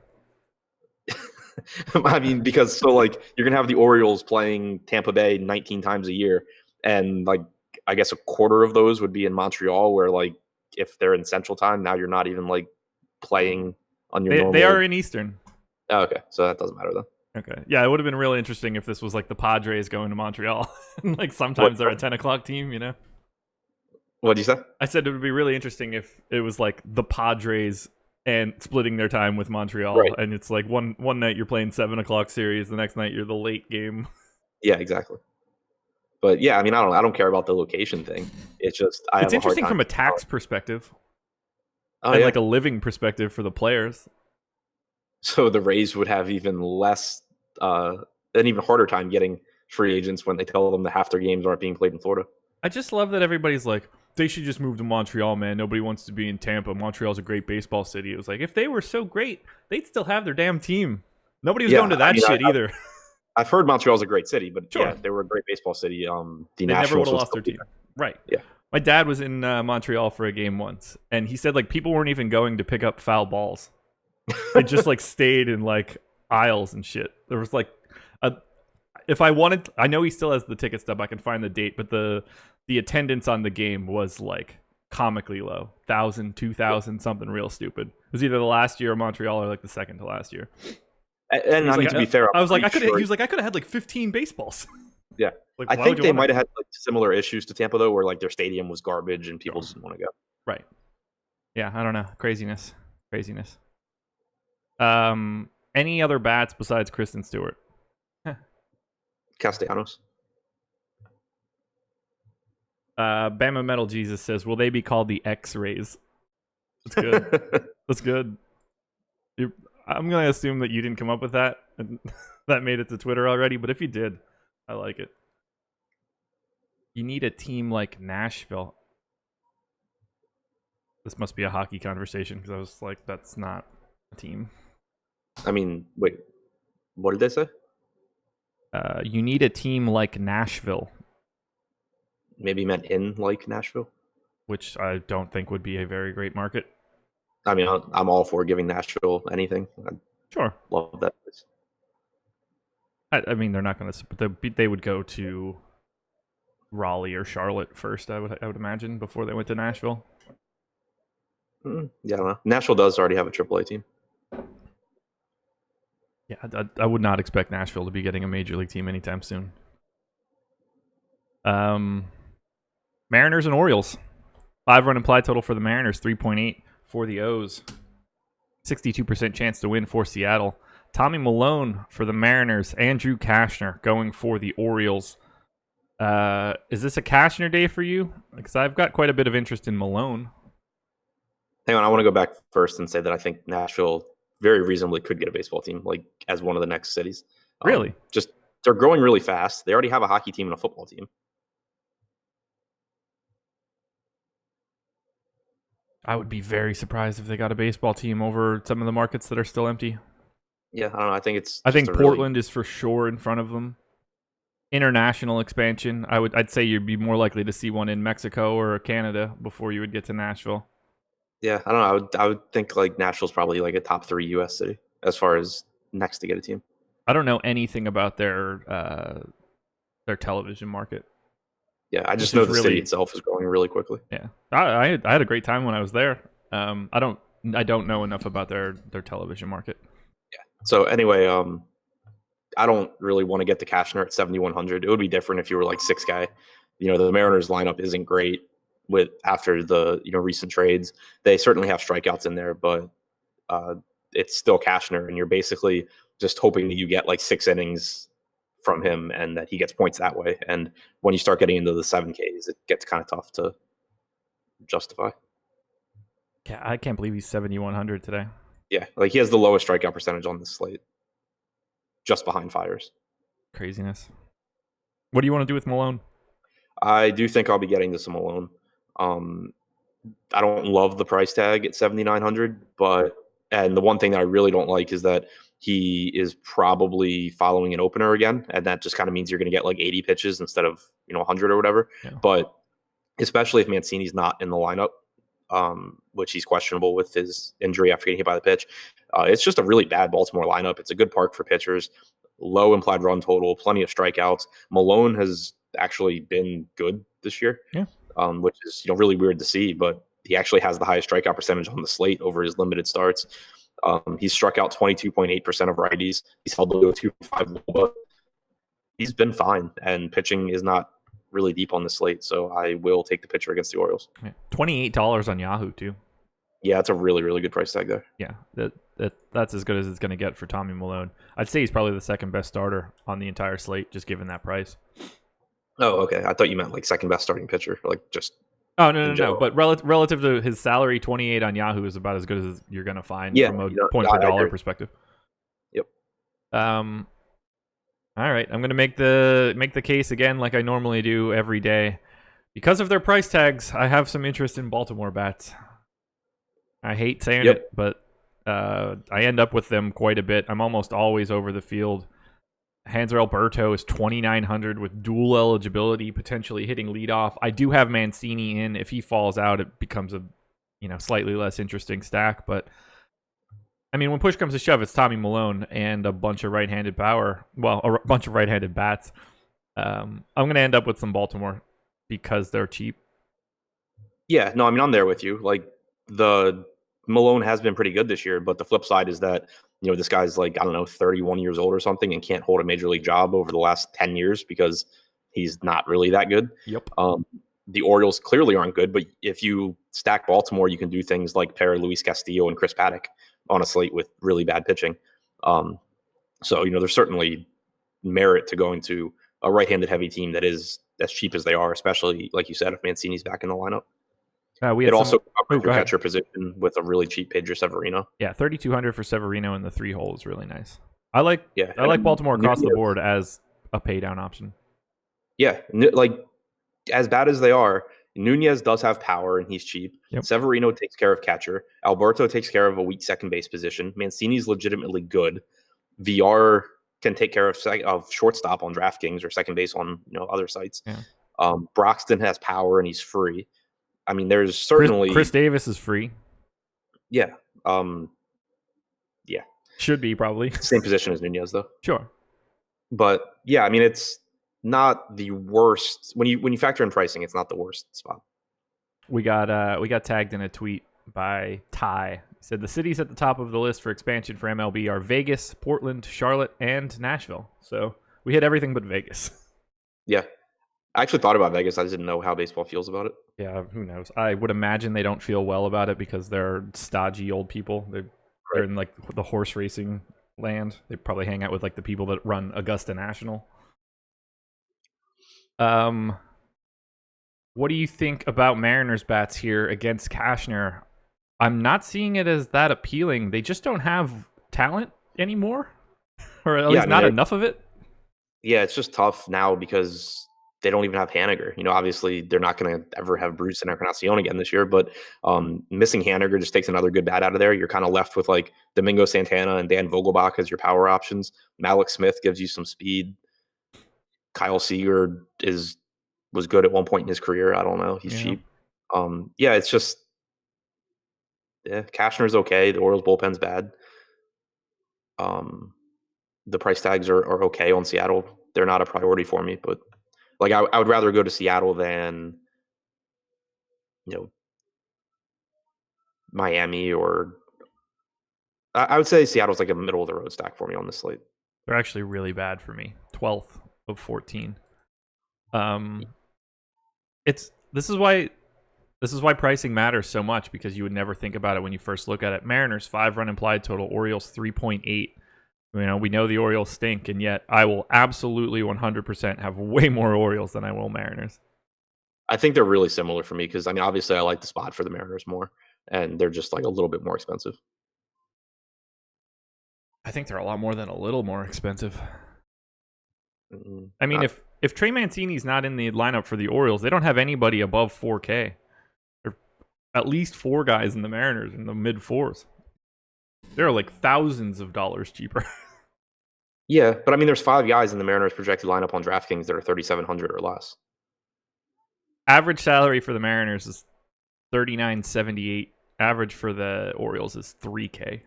I mean, because so like you're gonna have the Orioles playing Tampa Bay 19 times a year, and like I guess a quarter of those would be in Montreal, where like if they're in Central Time, now you're not even like playing on your normal. They are in Eastern. Oh, okay, so that doesn't matter then. Okay, yeah, it would have been really interesting if this was like the Padres going to Montreal. Like sometimes they're a 10 o'clock team, you know. What did you say? I said it would be really interesting if it was like the Padres and splitting their time with Montreal, Right. and it's like one night you're playing 7 o'clock series, the next night you're the late game. Yeah, exactly. But yeah, I mean, I don't care about the location thing. It's just it's interesting from a tax perspective, and like a living perspective for the players. So the Rays would have even less, an even harder time getting free agents when they tell them that half their games aren't being played in Florida. I just love that everybody's like, they should just move to Montreal, man. Nobody wants to be in Tampa. Montreal's a great baseball city. It was like, if they were so great, they'd still have their damn team. Nobody was going to that shit either. I've heard Montreal's a great city, but sure. Yeah, if they were a great baseball city, they never would have lost their team. Right. Yeah. My dad was in Montreal for a game once, and he said like people weren't even going to pick up foul balls. They just like stayed in like aisles and shit. There was like if I wanted, I know he still has the ticket stub. I can find the date, but the attendance on the game was like comically low, 1,000, 2,000, something real stupid. It was either the last year of Montreal or like the second to last year. And I mean, to be fair, I was like, he was like, I could have had like 15 baseballs. Yeah, like, I think they might have had like similar issues to Tampa though, where like their stadium was garbage and people just didn't want to go. Right. Yeah, I don't know. Craziness. Any other bats besides Kristen Stewart? Castellanos. Bama Metal Jesus says, will they be called the X-Rays? That's good. That's good. I'm going to assume that you didn't come up with that, and that made it to Twitter already, but if you did, I like it. You need a team like Nashville. This must be a hockey conversation, because I was like, that's not a team. I mean, wait, what did they say? You need a team like Nashville. Maybe meant in like Nashville, which I don't think would be a very great market. I mean, I'm all for giving Nashville anything. Sure, love that place. I mean, they're not going to. They would go to Raleigh or Charlotte first. I would imagine before they went to Nashville. Yeah, I don't know. Nashville does already have a AAA team. Yeah, I would not expect Nashville to be getting a major league team anytime soon. Mariners and Orioles. 5-run implied total for the Mariners, 3.8 for the O's. 62% chance to win for Seattle. Tommy Malone for the Mariners. Andrew Cashner going for the Orioles. Is this a Cashner day for you? Because I've got quite a bit of interest in Malone. Hang on, I want to go back first and say that I think Nashville very reasonably could get a baseball team, like as one of the next cities. Really? Just they're growing really fast. They already have a hockey team and a football team. I would be very surprised if they got a baseball team over some of the markets that are still empty. Yeah, I don't know. I think Portland is for sure in front of them. International expansion, I'd say you'd be more likely to see one in Mexico or Canada before you would get to Nashville. Yeah, I don't know. I would think like Nashville's probably like a top 3 U.S. city as far as next to get a team. I don't know anything about their television market. Yeah, I just know the city itself is growing really quickly. Yeah, I had a great time when I was there. I don't know enough about their television market. Yeah. So anyway, I don't really want to get to Cashner at 7,100. It would be different if you were like 6 guy. You know, the Mariners lineup isn't great after the recent trades. They certainly have strikeouts in there, but it's still Cashner, and you're basically just hoping that you get like 6 innings from him and that he gets points that way. And when you start getting into the 7Ks, it gets kind of tough to justify. Yeah, I can't believe he's 7,100 today. Yeah, like he has the lowest strikeout percentage on this slate, just behind Fires. Craziness. What do you want to do with Malone? I do think I'll be getting this Malone. Um, I don't love the price tag at 7,900, and the one thing that I really don't like is that he is probably following an opener again, and that just kind of means you're going to get like 80 pitches instead of 100 or whatever. Yeah. But especially if Mancini's not in the lineup, which he's questionable with his injury after getting hit by the pitch, it's just a really bad Baltimore lineup. It's a good park for pitchers, low implied run total, plenty of strikeouts. Malone has actually been good this year, Yeah. Which is really weird to see, but he actually has the highest strikeout percentage on the slate over his limited starts. He's struck out 22.8% of righties. He's held below 2.5 WOBA. He's been fine, and pitching is not really deep on the slate, so I will take the pitcher against the Orioles. Yeah. $28 on Yahoo too. Yeah, it's a really, really good price tag there. Yeah, that's as good as it's going to get for Tommy Malone. I'd say he's probably the second best starter on the entire slate, just given that price. Oh, okay. I thought you meant like second best starting pitcher, like just. Oh no! But relative to his salary, 28 on Yahoo is about as good as you're going to find from a point per dollar perspective. Yep. All right, I'm going to make the case again, like I normally do every day, because of their price tags. I have some interest in Baltimore bats. I hate saying it, but I end up with them quite a bit. I'm almost always over the field. Hanser Alberto is 2,900 with dual eligibility, potentially hitting leadoff. I do have Mancini in. If he falls out, it becomes a slightly less interesting stack. But I mean, when push comes to shove, it's Tommy Malone and a bunch of right-handed power. Well, a bunch of right-handed bats. I'm going to end up with some Baltimore because they're cheap. Yeah, no, I mean, I'm there with you. Like, the Malone has been pretty good this year, but the flip side is that this guy's like, I don't know, 31 years old or something and can't hold a major league job over the last 10 years because he's not really that good. Yep. The Orioles clearly aren't good, but if you stack Baltimore, you can do things like pair Luis Castillo and Chris Paddock on a slate with really bad pitching. So there's certainly merit to going to a right-handed heavy team that is as cheap as they are, especially like you said, if Mancini's back in the lineup. It also covers your catcher position with a really cheap Pedro Severino. Yeah, 3,200 for Severino in the 3-hole is really nice. I like Baltimore across the board as a pay down option. Yeah, like as bad as they are, Nunez does have power and he's cheap. Yep. Severino takes care of catcher. Alberto takes care of a weak second base position. Mancini's legitimately good. VR can take care of shortstop on DraftKings or second base on other sites. Yeah. Broxton has power and he's free. I mean, there's certainly Chris Davis is free. Yeah. Yeah. Should be probably same position as Nunez though. Sure. But yeah, I mean, it's not the worst when you factor in pricing. It's not the worst spot. We got tagged in a tweet by Ty. He said the cities at the top of the list for expansion for MLB are Vegas, Portland, Charlotte, and Nashville. So we hit everything but Vegas. Yeah. I actually thought about Vegas. I just didn't know how baseball feels about it. Yeah, who knows? I would imagine they don't feel well about it because they're stodgy old people. They're in like the horse racing land. They probably hang out with like the people that run Augusta National. What do you think about Mariners bats here against Cashner? I'm not seeing it as that appealing. They just don't have talent anymore, or at least not enough of it. Yeah, it's just tough now because they don't even have Haniger. Obviously they're not going to ever have Bruce and Encarnacion again this year, but missing Haniger just takes another good bat out of there. You're kind of left with like Domingo Santana and Dan Vogelbach as your power options. Malik Smith gives you some speed. Kyle Seager was good at one point in his career. I don't know. He's cheap. Yeah, it's just Cashner's okay. The Orioles bullpen's bad. The price tags are okay on Seattle. They're not a priority for me, but like I would rather go to Seattle than Miami, or I would say Seattle's like a middle of the road stack for me on this slate. They're actually really bad for me. 12th of 14. This is why pricing matters so much, because you would never think about it when you first look at it. Mariners 5-run implied total, Orioles 3.8. We know the Orioles stink, and yet I will absolutely 100% have way more Orioles than I will Mariners. I think they're really similar for me because, I mean, obviously I like the spot for the Mariners more, and they're just like a little bit more expensive. I think they're a lot more than a little more expensive. I mean, if Trey Mancini's not in the lineup for the Orioles, they don't have anybody above 4K. There are at least 4 guys in the Mariners in the mid 4s. They're like thousands of dollars cheaper. Yeah, but I mean, there's 5 guys in the Mariners projected lineup on DraftKings that are 3,700 or less. Average salary for the Mariners is $39.78. Average for the Orioles is $3K.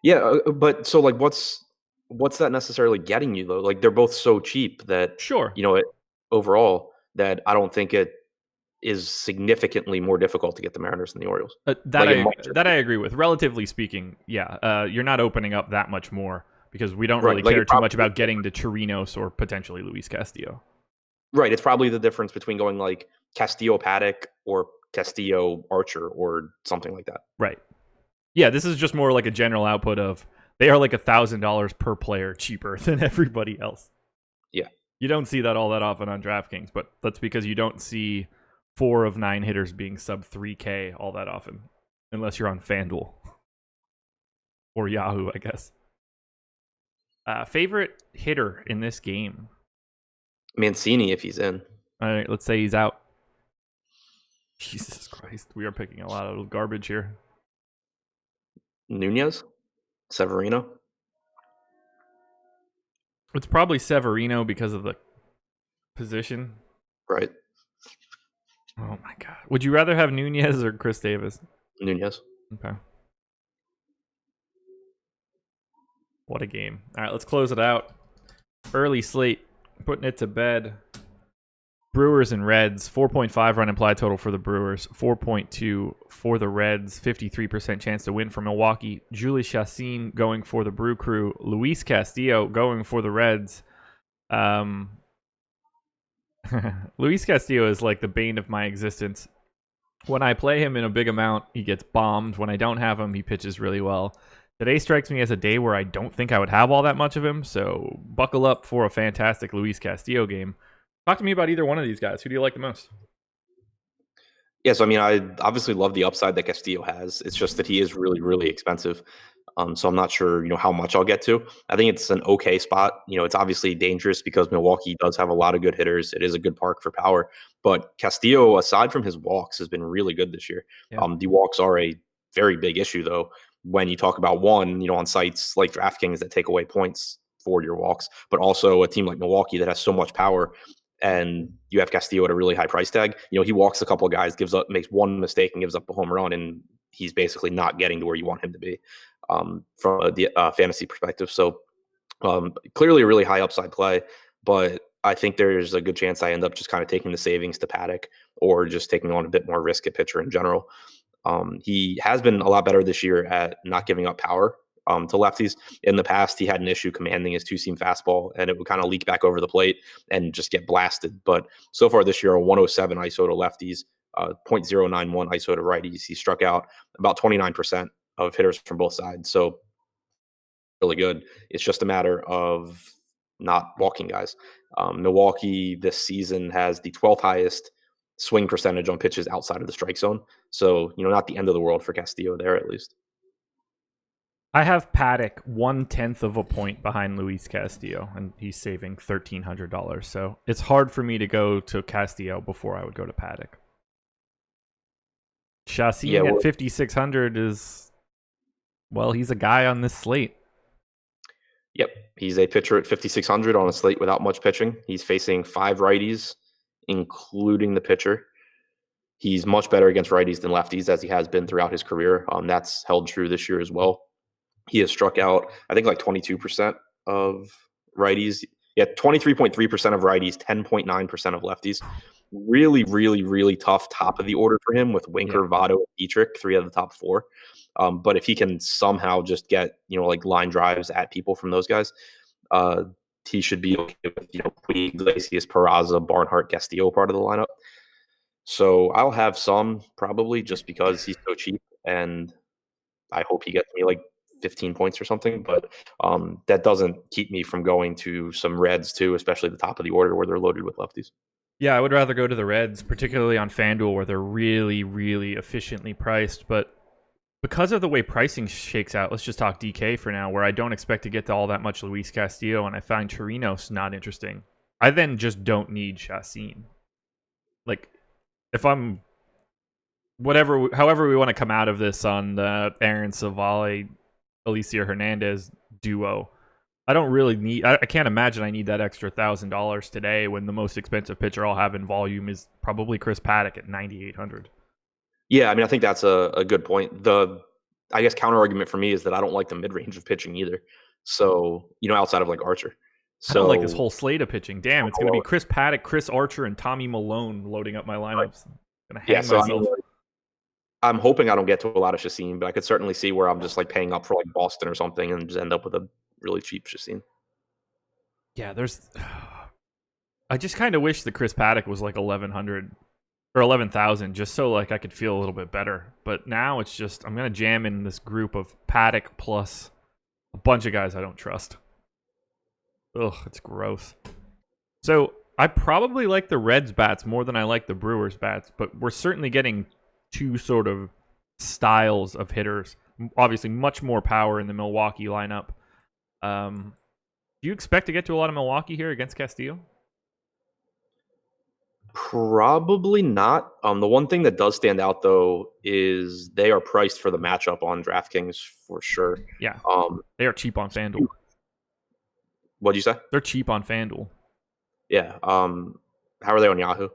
Yeah, but so like, what's that necessarily getting you though? Like, they're both so cheap that Sure. overall, that I don't think it is significantly more difficult to get the Mariners than the Orioles. That Like, I agree with. Relatively speaking, yeah. You're not opening up that much more because we don't really Right, like, care it too much probably- about getting to Chirinos or potentially Luis Castillo. Right, it's probably the difference between going like Castillo Paddock or Castillo Archer or something like that. Right. Yeah, this is just more like a general output of they are like $1,000 per player cheaper than everybody else. Yeah. You don't see that all that often on DraftKings, but that's because you don't see 4 of 9 hitters being sub 3K all that often, unless you're on FanDuel or Yahoo, I guess. Favorite hitter in this game? Mancini, if he's in. All right, let's say he's out. Jesus Christ, we are picking a lot of garbage here. Nunez? Severino? It's probably Severino because of the position. Right. Oh my God. Would you rather have Nunez or Chris Davis? Nunez. Okay. What a game. All right, let's close it out. Early slate, putting it to bed. Brewers and Reds, 4.5 run implied total for the Brewers, 4.2 for the Reds, 53% chance to win for Milwaukee. Julie Chassin going for the Brew Crew. Luis Castillo going for the Reds. Luis Castillo is like the bane of my existence. When I play him in a big amount, he gets bombed. When I don't have him, he pitches really well. Today strikes me as a day where I don't think I would have all that much of him, so buckle up for a fantastic Luis Castillo game. Talk to me about either one of these guys. Who do you like the most? Yeah, so I mean, I obviously love the upside that Castillo has. It's just that he is really, really expensive. So I'm not sure, how much I'll get to. I think it's an okay spot. It's obviously dangerous because Milwaukee does have a lot of good hitters. It is a good park for power. But Castillo, aside from his walks, has been really good this year. Yeah. The walks are a very big issue, though, when you talk about one, on sites like DraftKings that take away points for your walks, but also a team like Milwaukee that has so much power. And you have Castillo at a really high price tag. He walks a couple of guys, makes one mistake and gives up a home run, and he's basically not getting to where you want him to be from a fantasy perspective. So clearly a really high upside play, but I think there's a good chance I end up just kind of taking the savings to Paddock or just taking on a bit more risk at pitcher in general. He has been a lot better this year at not giving up power to lefties. In the past, he had an issue commanding his 2-seam fastball, and it would kind of leak back over the plate and just get blasted. But so far this year, a 107 ISO to lefties, 0.091 ISO to righties. He struck out about 29% of hitters from both sides. So really good. It's just a matter of not walking guys. Milwaukee this season has the 12th highest swing percentage on pitches outside of the strike zone. So, not the end of the world for Castillo there, at least. I have Paddock 1/10 of a point behind Luis Castillo, and he's saving $1,300. So it's hard for me to go to Castillo before I would go to Paddock. Chassin at 5,600 is, well, he's a guy on this slate. Yep, he's a pitcher at 5,600 on a slate without much pitching. He's facing 5 righties, including the pitcher. He's much better against righties than lefties, as he has been throughout his career. That's held true this year as well. He has struck out, I think, like 22% of righties. Yeah, 23.3% of righties, 10.9% of lefties. Really, really, really tough top of the order for him with Winker, Votto, and Dietrich, 3 of the top 4. But if he can somehow just get, like line drives at people from those guys, he should be okay with, Puig, Iglesias, Peraza, Barnhart, Castillo part of the lineup. So I'll have some probably just because he's so cheap, and I hope he gets me like 15 points or something, but that doesn't keep me from going to some Reds too, especially the top of the order where they're loaded with lefties. Yeah, I would rather go to the Reds, particularly on FanDuel where they're really, really efficiently priced. But because of the way pricing shakes out, let's just talk DK for now, where I don't expect to get to all that much Luis Castillo, and I find Chirinos not interesting. I then just don't need Chacin. Like, if I'm however we want to come out of this on the Aaron Savale, Alicia Hernandez duo, I don't really need. I can't imagine I need that extra $1,000 today when the most expensive pitcher I'll have in volume is probably Chris Paddock at 9,800. Yeah, I mean, I think that's a good point. I guess counter argument for me is that I don't like the mid range of pitching either. So outside of like Archer. I don't like this So whole slate of pitching. Damn, it's going to be Chris Paddock, Chris Archer, and Tommy Malone loading up my lineups. I'm going to hang so myself. I'm hoping I don't get to a lot of Chacin, but I could certainly see where I'm just like paying up for like Boston or something and just end up with a really cheap Chacin. Yeah, I just kind of wish that Chris Paddock was like 1,100 or 11,000, just so like I could feel a little bit better. But now it's just I'm gonna jam in this group of Paddock plus a bunch of guys I don't trust. Ugh, it's gross. So I probably like the Reds bats more than I like the Brewers bats, but we're certainly getting two sort of styles of hitters. Obviously, much more power in the Milwaukee lineup. Do you expect to get to a lot of Milwaukee here against Castillo? Probably not. The one thing that does stand out though is they are priced for the matchup on DraftKings for sure. Yeah, they are cheap on FanDuel. What'd you say? They're cheap on FanDuel. Yeah. How are they on Yahoo?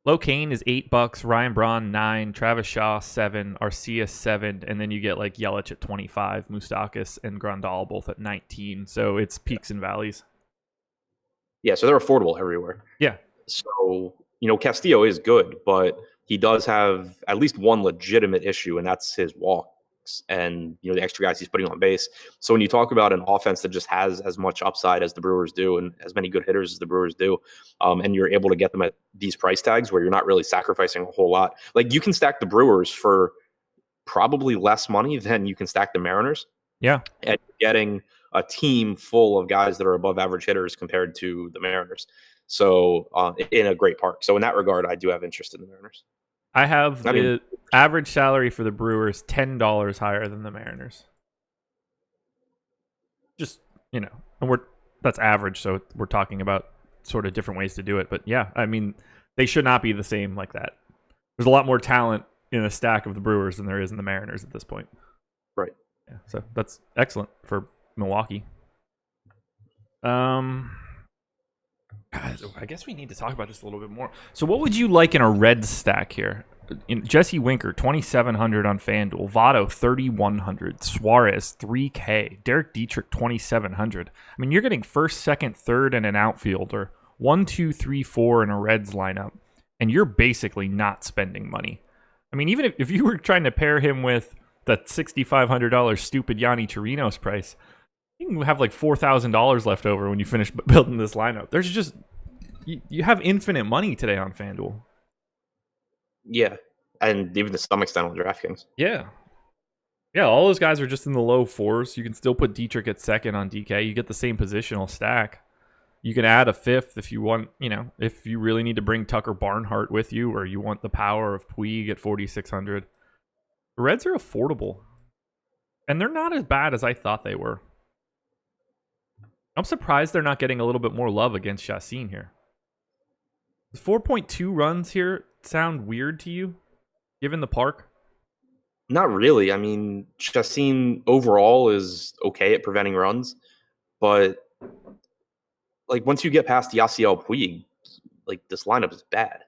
Locaine is $8, Ryan Braun 9, Travis Shaw 7, Arcia 7, and then you get like Yelich at 25, Moustakas and Grandal both at 19. So it's peaks and valleys. Yeah, so they're affordable everywhere. Yeah. So Castillo is good, but he does have at least one legitimate issue, and that's his walks and the extra guys he's putting on base. So when you talk about an offense that just has as much upside as the Brewers do and as many good hitters as the Brewers do, and you're able to get them at these price tags where you're not really sacrificing a whole lot, like you can stack the Brewers for probably less money than you can stack the Mariners. Yeah. And getting a team full of guys that are above average hitters compared to the Mariners. So in a great park. So in that regard, I do have interest in the Mariners. I have the average salary for the Brewers $10 higher than the Mariners. Just, and that's average, so we're talking about sort of different ways to do it. But yeah, I mean, they should not be the same like that. There's a lot more talent in a stack of the Brewers than there is in the Mariners at this point. Right. Yeah, so that's excellent for Milwaukee. I guess we need to talk about this a little bit more. So what would you like in a red stack here? Jesse Winker, 2,700 on FanDuel. Votto, 3,100. Suarez, 3K. Derek Dietrich, 2,700. I mean, you're getting first, second, third, and an outfielder. 1, 2, 3, 4 in a Reds lineup. And you're basically not spending money. I mean, even if you were trying to pair him with that $6,500 stupid Yanni Chirinos price, you can have like $4,000 left over when you finish building this lineup. There's just you have infinite money today on FanDuel. Yeah, and even to some extent on DraftKings. Yeah, all those guys are just in the low fours. You can still put Dietrich at second on DK. You get the same positional stack. You can add a fifth if you want. If you really need to bring Tucker Barnhart with you, or you want the power of Puig at 4,600. The Reds are affordable, and they're not as bad as I thought they were. I'm surprised they're not getting a little bit more love against Chacin here. Does 4.2 runs here sound weird to you, given the park? Not really. I mean, Chacin overall is okay at preventing runs, but like once you get past Yasiel Puig, like this lineup is bad.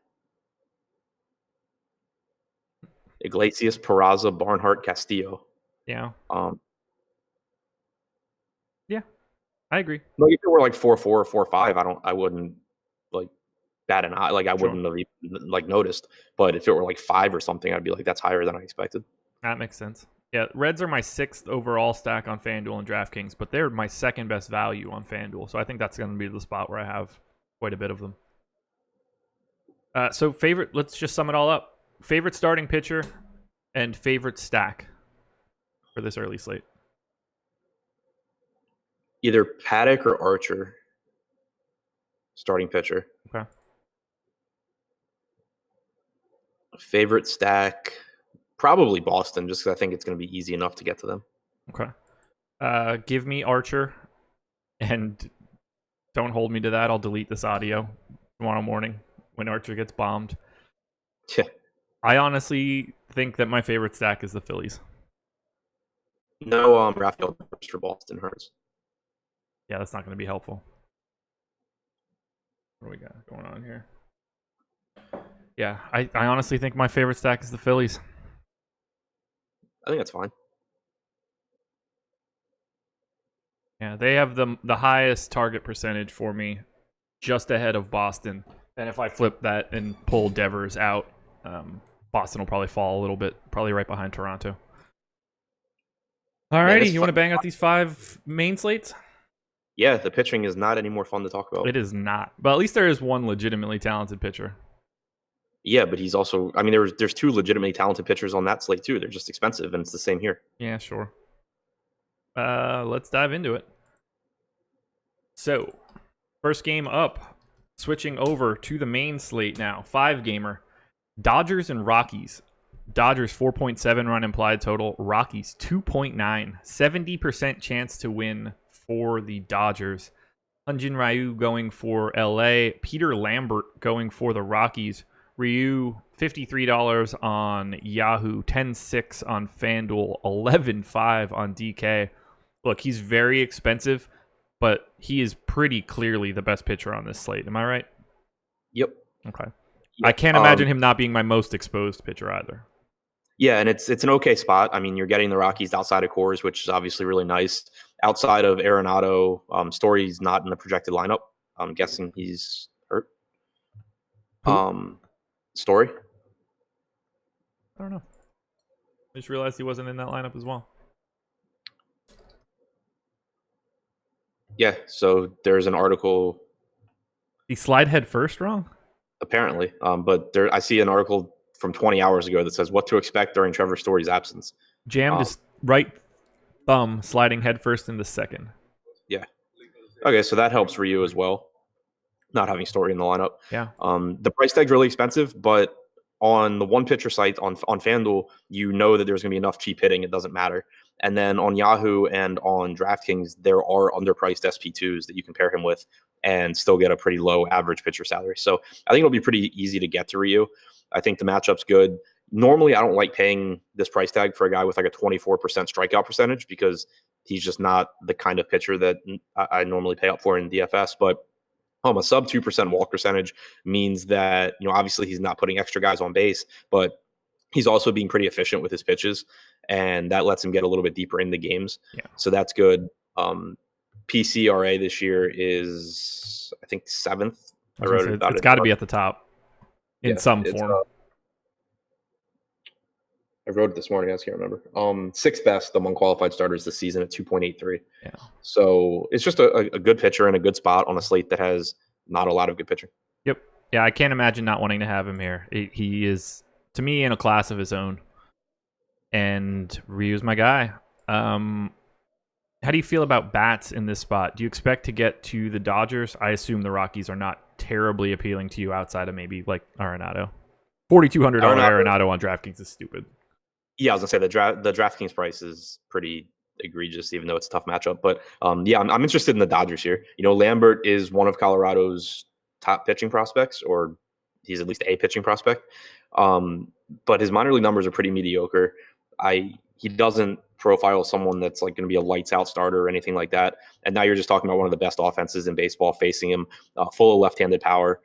Iglesias, Peraza, Barnhart, Castillo. Yeah. Yeah, I agree. Like if it were like 4-4 or 4-5, I wouldn't like bat an eye. Like I wouldn't have even like noticed. But if it were like 5 or something, I'd be like, that's higher than I expected. That makes sense. Yeah, Reds are my 6th overall stack on FanDuel and DraftKings, but they're my second best value on FanDuel. So I think that's going to be the spot where I have quite a bit of them. So let's just sum it all up. Favorite starting pitcher and favorite stack for this early slate. Either Paddock or Archer. Starting pitcher. Okay. Favorite stack, probably Boston, just because I think it's going to be easy enough to get to them. Okay. Give me Archer and Don't hold me to that. I'll delete this audio tomorrow morning when Archer gets bombed. Yeah. I honestly think that my favorite stack is the Phillies. No, Rafael for Boston hurts. Yeah, that's not going to be helpful. What do we got going on here? Yeah, I honestly think my favorite stack is the Phillies. I think that's fine. Yeah, they have the highest target percentage for me, just ahead of Boston. And if I flip that and pull Devers out, Boston will probably fall a little bit, probably right behind Toronto. Alrighty, you want to bang out these 5 main slates? Yeah, the pitching is not any more fun to talk about. It is not, but at least there is one legitimately talented pitcher. Yeah, but he's also. I mean, there's 2 legitimately talented pitchers on that slate too. They're just expensive, and it's the same here. Yeah, sure. Let's dive into it. So, first game up, switching over to the main slate now. 5-gamer. Dodgers and Rockies. Dodgers 4.7 run implied total. Rockies 2.9. 70% chance to win for the Dodgers. Hyun-Jin Ryu going for LA. Peter Lambert going for the Rockies. Ryu, $53 on Yahoo, 10.6 on FanDuel, 11.5 on DK. Look, he's very expensive, but he is pretty clearly the best pitcher on this slate. Am I right? Yep. Okay. Yep. I can't imagine him not being my most exposed pitcher either. Yeah, and it's an okay spot. I mean, you're getting the Rockies outside of Coors, which is obviously really nice. Outside of Arenado, Story's not in the projected lineup. I'm guessing he's hurt. Story. I don't know. I just realized he wasn't in that lineup as well. Yeah, so there's an article. He slide head first wrong? Apparently, but I see an article from 20 hours ago that says what to expect during Trevor Story's absence. Jammed his right thumb sliding head first in the second. Yeah. Okay, so that helps Ryu as well, not having Story in the lineup. Yeah. The price tag's really expensive, but on the one pitcher site on FanDuel, you know that there's going to be enough cheap hitting. It doesn't matter. And then on Yahoo and on DraftKings, there are underpriced SP2s that you can pair him with and still get a pretty low average pitcher salary. So I think it'll be pretty easy to get to Ryu. I think the matchup's good. Normally, I don't like paying this price tag for a guy with like a 24% strikeout percentage because he's just not the kind of pitcher that I normally pay up for in DFS. But a sub 2% walk percentage means that, obviously he's not putting extra guys on base, but he's also being pretty efficient with his pitches, and that lets him get a little bit deeper into games. Yeah. So that's good. PCRA this year is, I think, 7th. It's got to be at the top in some form. I wrote it this morning. I just can't remember. 6th best among qualified starters this season at 2.83. Yeah. So it's just a good pitcher in a good spot on a slate that has not a lot of good pitching. Yep. Yeah, I can't imagine not wanting to have him here. He is, to me, in a class of his own. And Ryu's my guy. How do you feel about bats in this spot? Do you expect to get to the Dodgers? I assume the Rockies are not terribly appealing to you outside of maybe like Arenado. $4,200 Arenado on DraftKings is stupid. Yeah, I was gonna say the DraftKings price is pretty egregious, even though it's a tough matchup. But yeah, I'm interested in the Dodgers here. Lambert is one of Colorado's top pitching prospects, or he's at least a pitching prospect. But his minor league numbers are pretty mediocre. He doesn't profile someone that's like going to be a lights out starter or anything like that. And now you're just talking about one of the best offenses in baseball facing him, full of left-handed power.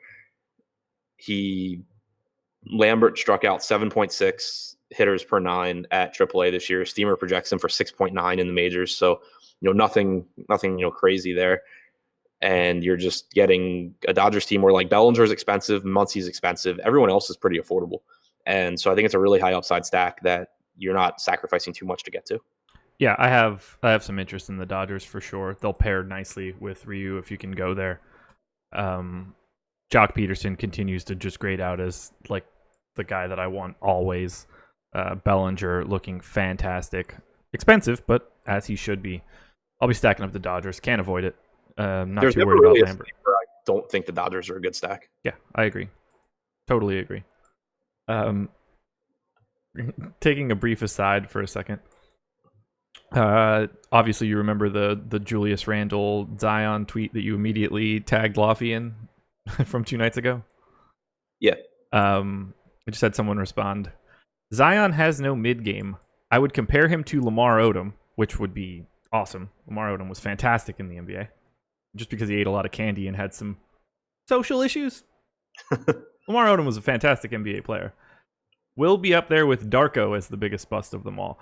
Lambert struck out 7.6 hitters per 9 at AAA this year. Steamer projects him for 6.9 in the majors. So, nothing, crazy there. And you're just getting a Dodgers team where like Bellinger's expensive, Muncie's expensive. Everyone else is pretty affordable. And so I think it's a really high upside stack that you're not sacrificing too much to get to. Yeah, I have some interest in the Dodgers for sure. They'll pair nicely with Ryu if you can go there. Jock Peterson continues to just grade out as like the guy that I want always. Bellinger looking fantastic. Expensive, but as he should be. I'll be stacking up the Dodgers. Can't avoid it. Not There's too worried about Lambert. I don't think the Dodgers are a good stack. Yeah, I agree. Totally agree. Taking a brief aside for a second. Obviously, you remember the Julius Randle Zion tweet that you immediately tagged Lofty in from 2 nights ago. Yeah. I just had someone respond. Zion has no mid game. I would compare him to Lamar Odom, which would be awesome. Lamar Odom was fantastic in the NBA, just because he ate a lot of candy and had some social issues. Lamar Odom was a fantastic NBA player. Will be up there with Darko as the biggest bust of them all.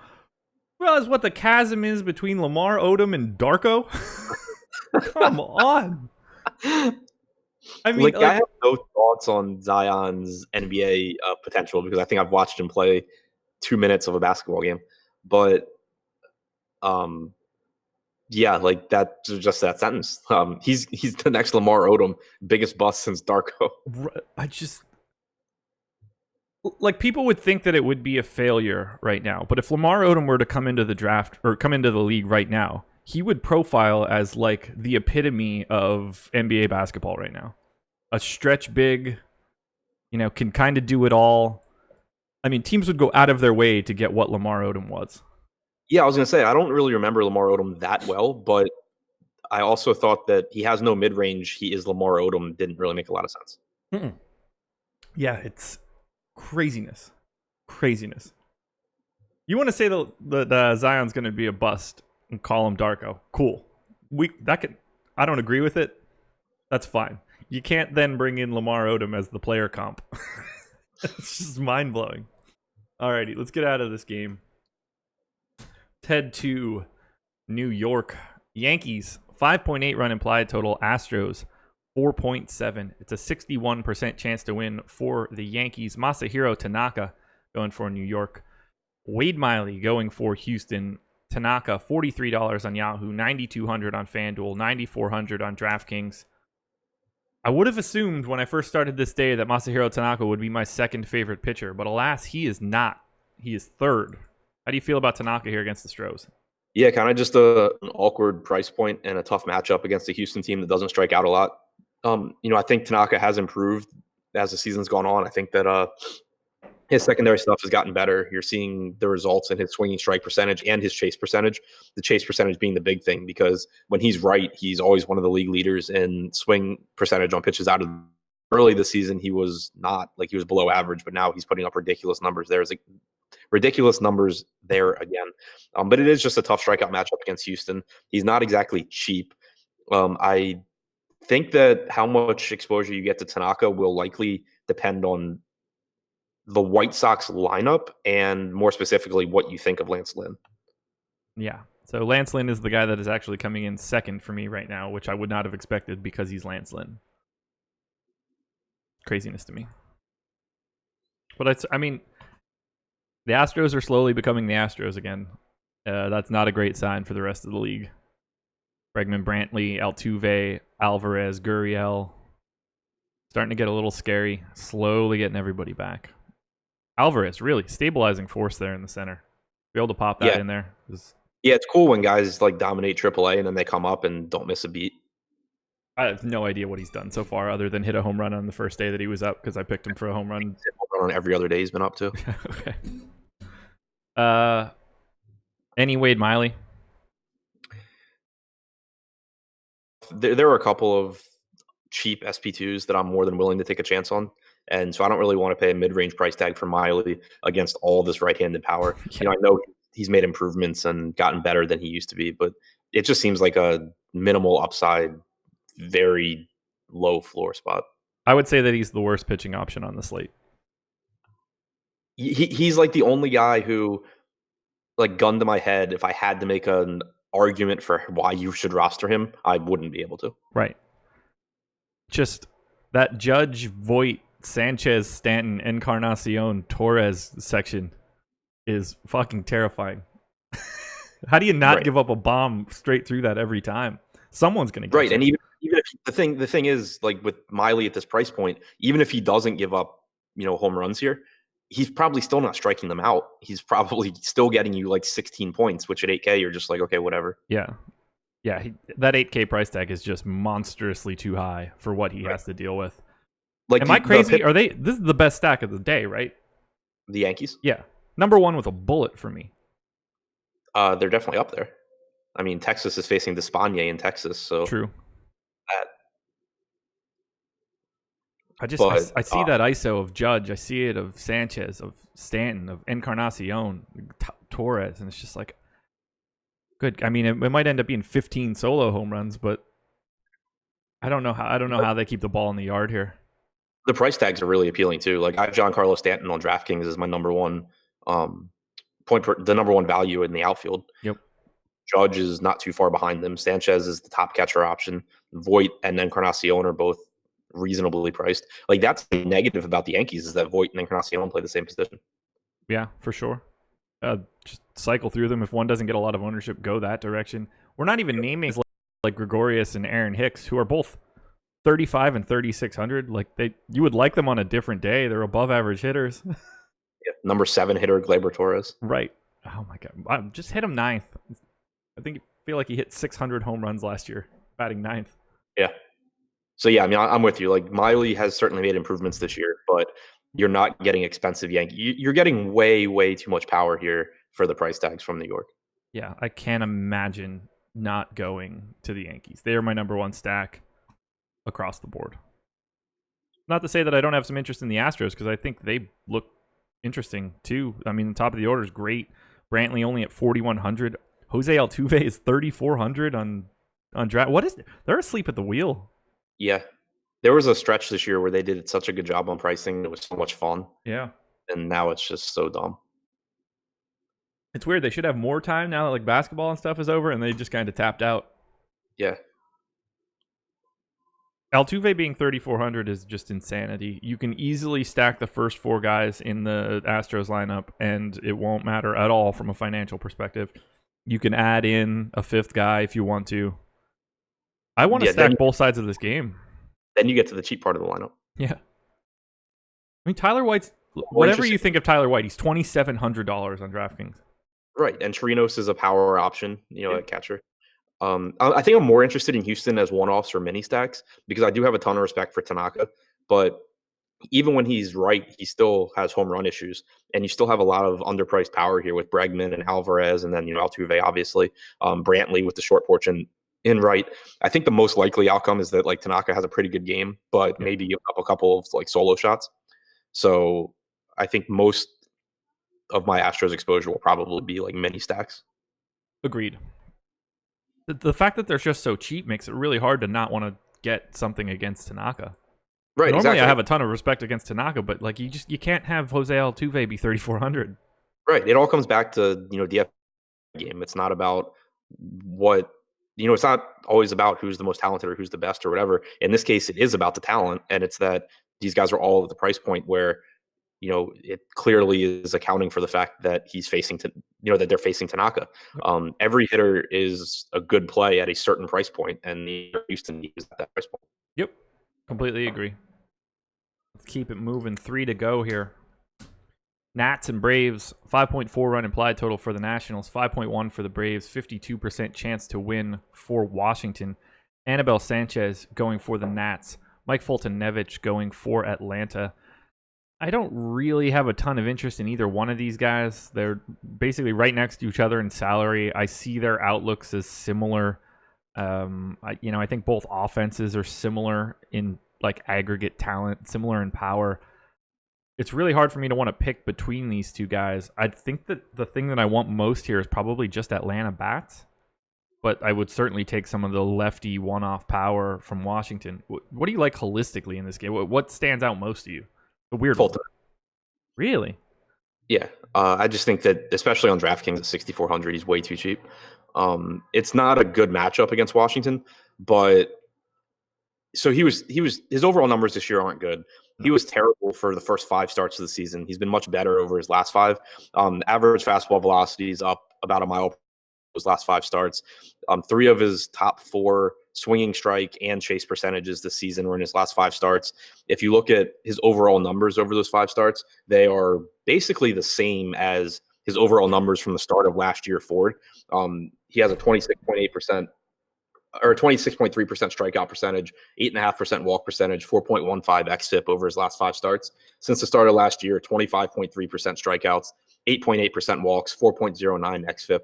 Realize what the chasm is between Lamar Odom and Darko? Come on. I mean, I have no thoughts on Zion's NBA potential because I think I've watched him play 2 minutes of a basketball game. But, yeah, like that, just that sentence. He's the next Lamar Odom, biggest bust since Darko. I just like people would think that it would be a failure right now, but if Lamar Odom were to come into the draft or come into the league right now, he would profile as like the epitome of NBA basketball right now. A stretch big, can kind of do it all. I mean, teams would go out of their way to get what Lamar Odom was. Yeah, I was going to say, I don't really remember Lamar Odom that well, but I also thought that he has no mid-range. He is Lamar Odom. Didn't really make a lot of sense. Mm-mm. Yeah, it's craziness. You want to say that Zion's going to be a bust and call him Darko? Cool. I don't agree with it. That's fine. You can't then bring in Lamar Odom as the player comp. It's just mind blowing. Alrighty, let's get out of this game. Head to New York. Yankees 5.8 run implied total. Astros 4.7. It's a 61% chance to win for the Yankees. Masahiro Tanaka going for New York. Wade Miley going for Houston. Tanaka $43 on Yahoo, $9,200 on FanDuel, $9,400 on DraftKings. I would have assumed when I first started this day that Masahiro Tanaka would be my second favorite pitcher, but alas, he is not. He is third. How do you feel about Tanaka here against the Stros? Yeah, kind of just an awkward price point and a tough matchup against a Houston team that doesn't strike out a lot. I think Tanaka has improved as the season's gone on. I think that his secondary stuff has gotten better. You're seeing the results in his swinging strike percentage and his chase percentage. The chase percentage being the big thing because when he's right, he's always one of the league leaders in swing percentage on pitches out of early this season. He was not he was below average, but now he's putting up ridiculous numbers. There's ridiculous numbers there again. But it is just a tough strikeout matchup against Houston. He's not exactly cheap. I think that how much exposure you get to Tanaka will likely depend on the White Sox lineup and more specifically what you think of Lance Lynn. Yeah. So Lance Lynn is the guy that is actually coming in second for me right now, which I would not have expected because he's Lance Lynn. Craziness to me. But the Astros are slowly becoming the Astros again. That's not a great sign for the rest of the league. Bregman, Brantley, Altuve, Alvarez, Gurriel. Starting to get a little scary. Slowly getting everybody back. Alvarez, really stabilizing force there in the center. Be able to pop that in there. Yeah, it's cool when guys dominate AAA and then they come up and don't miss a beat. I have no idea what he's done so far other than hit a home run on the first day that he was up because I picked him for a home run. On every other day he's been up to. Okay. Any Wade Miley? There are a couple of cheap SP2s that I'm more than willing to take a chance on. And so I don't really want to pay a mid-range price tag for Miley against all this right-handed power. Yeah. I know he's made improvements and gotten better than he used to be, but it just seems like a minimal upside, very low floor spot. I would say that he's the worst pitching option on the slate. He's like the only guy who, gun to my head, if I had to make an argument for why you should roster him, I wouldn't be able to. Right. Just that Judge, Voit, Sanchez, Stanton, Encarnacion, Torres section is fucking terrifying. How do you not give up a bomb straight through that every time? Someone's going to get right. And even if the thing is, with Miley at this price point, even if he doesn't give up, home runs here, he's probably still not striking them out. He's probably still getting you 16 points, which at 8K you're just okay, whatever. Yeah. Yeah, that 8K price tag is just monstrously too high for what he has to deal with. Am I crazy? This is the best stack of the day, right? The Yankees? Yeah. Number one with a bullet for me. They're definitely up there. I mean, Texas is facing Despaigne in Texas, so True. that. I But see that ISO of Judge. I see it of Sanchez, of Stanton, of Encarnacion, Torres, and it's just like, good. I mean, it might end up being 15 solo home runs, but I don't know how they keep the ball in the yard here. the price tags are really appealing too. Like I have Giancarlo Stanton on DraftKings as my number one the number one value in the outfield. Yep. Judge is not too far behind them. Sanchez is the top catcher option. Voit and Encarnacion are both reasonably priced. Like that's the negative about the Yankees is that Voit and Encarnacion play the same position. Yeah, for sure. Just cycle through them. If one doesn't get a lot of ownership, go that direction. We're not even naming like Gregorius and Aaron Hicks, who are both 35 and 3,600. Like you would like them on a different day. They're above average hitters. Yeah. Number 7 hitter Gleyber Torres. Right. Oh my God. Just hit him 9th. I feel like he hit 600 home runs last year, batting 9th. Yeah. So yeah, I mean, I'm with you. Like Miley has certainly made improvements this year, but you're not getting expensive Yankee. You're getting way, way too much power here for the price tags from New York. Yeah, I can't imagine not going to the Yankees. They are my number one stack across the board. Not to say that I don't have some interest in the Astros, because I think they look interesting too. I mean, the top of the order is great. Brantley only at 4,100. Jose Altuve is 3,400 on draft. What is it? They're asleep at the wheel. Yeah. There was a stretch this year where they did such a good job on pricing. It was so much fun. Yeah. And now it's just so dumb. It's weird. They should have more time now that like basketball and stuff is over, and they just kind of tapped out. Yeah. Altuve being 3,400 is just insanity. You can easily stack the first 4 guys in the Astros lineup, and it won't matter at all from a financial perspective. You can add in a 5th guy if you want to. I want to stack both sides of this game. Then you get to the cheap part of the lineup. Yeah. I mean, Tyler White's... Whatever you think of Tyler White, he's $2,700 on DraftKings. Right, and Trinos is a power option, at catcher. I think I'm more interested in Houston as one-offs or mini stacks because I do have a ton of respect for Tanaka, but even when he's right, he still has home run issues, and you still have a lot of underpriced power here with Bregman and Alvarez, and then Altuve, obviously, Brantley with the short porch in right. I think the most likely outcome is that like Tanaka has a pretty good game, but maybe give up a couple of like solo shots. So I think most of my Astros exposure will probably be like mini stacks. Agreed. The fact that they're just so cheap makes it really hard to not want to get something against Tanaka. Right. Normally, exactly. I have a ton of respect against Tanaka, but like you can't have Jose Altuve be 3,400. Right. It all comes back to DFS game. It's not about what it's not always about who's the most talented or who's the best or whatever. In this case, it is about the talent, and it's that these guys are all at the price point where it clearly is accounting for the fact that he's facing that they're facing Tanaka. Every hitter is a good play at a certain price point, and Houston is at that price point. Yep, completely agree. Let's keep it moving. 3 to go here. Nats and Braves, 5.4 run implied total for the Nationals, 5.1 for the Braves, 52% chance to win for Washington. Anibal Sanchez going for the Nats. Mike Fulton-Nevich going for Atlanta. I don't really have a ton of interest in either one of these guys. They're basically right next to each other in salary. I see their outlooks as similar. I think both offenses are similar in like aggregate talent, similar in power. It's really hard for me to want to pick between these two guys. I think that the thing that I want most here is probably just Atlanta bats, but I would certainly take some of the lefty one-off power from Washington. What do you like holistically in this game? What stands out most to you? The weird Fulton. Really? Yeah. I just think that, especially on DraftKings at 6,400, he's way too cheap. It's not a good matchup against Washington, but so his overall numbers this year aren't good. He was terrible for the first 5 starts of the season. He's been much better over his last 5. Average fastball velocity is up about a mile those last 5 starts. 3 of his top 4 swinging strike and chase percentages this season were in his last 5 starts. If you look at his overall numbers over those 5 starts, they are basically the same as his overall numbers from the start of last year forward. He has a 26.8% or 26.3% strikeout percentage, 8.5% walk percentage, 4.15 xFIP over his last 5 starts. Since the start of last year, 25.3% strikeouts, 8.8% walks, 4.09 xFIP.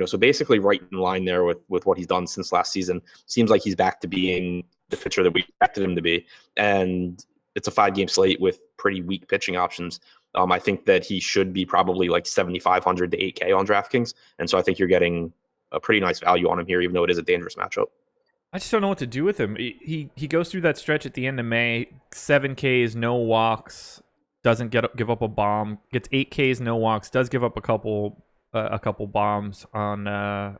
So basically right in line there with what he's done since last season. Seems like he's back to being the pitcher that we expected him to be. And it's a 5-game slate with pretty weak pitching options. I think that he should be probably like 7,500 to 8K on DraftKings. And so I think you're getting a pretty nice value on him here, even though it is a dangerous matchup. I just don't know what to do with him. He goes through that stretch at the end of May, 7 Ks, no walks, doesn't give up a bomb, gets 8 Ks, no walks, does give up a couple bombs on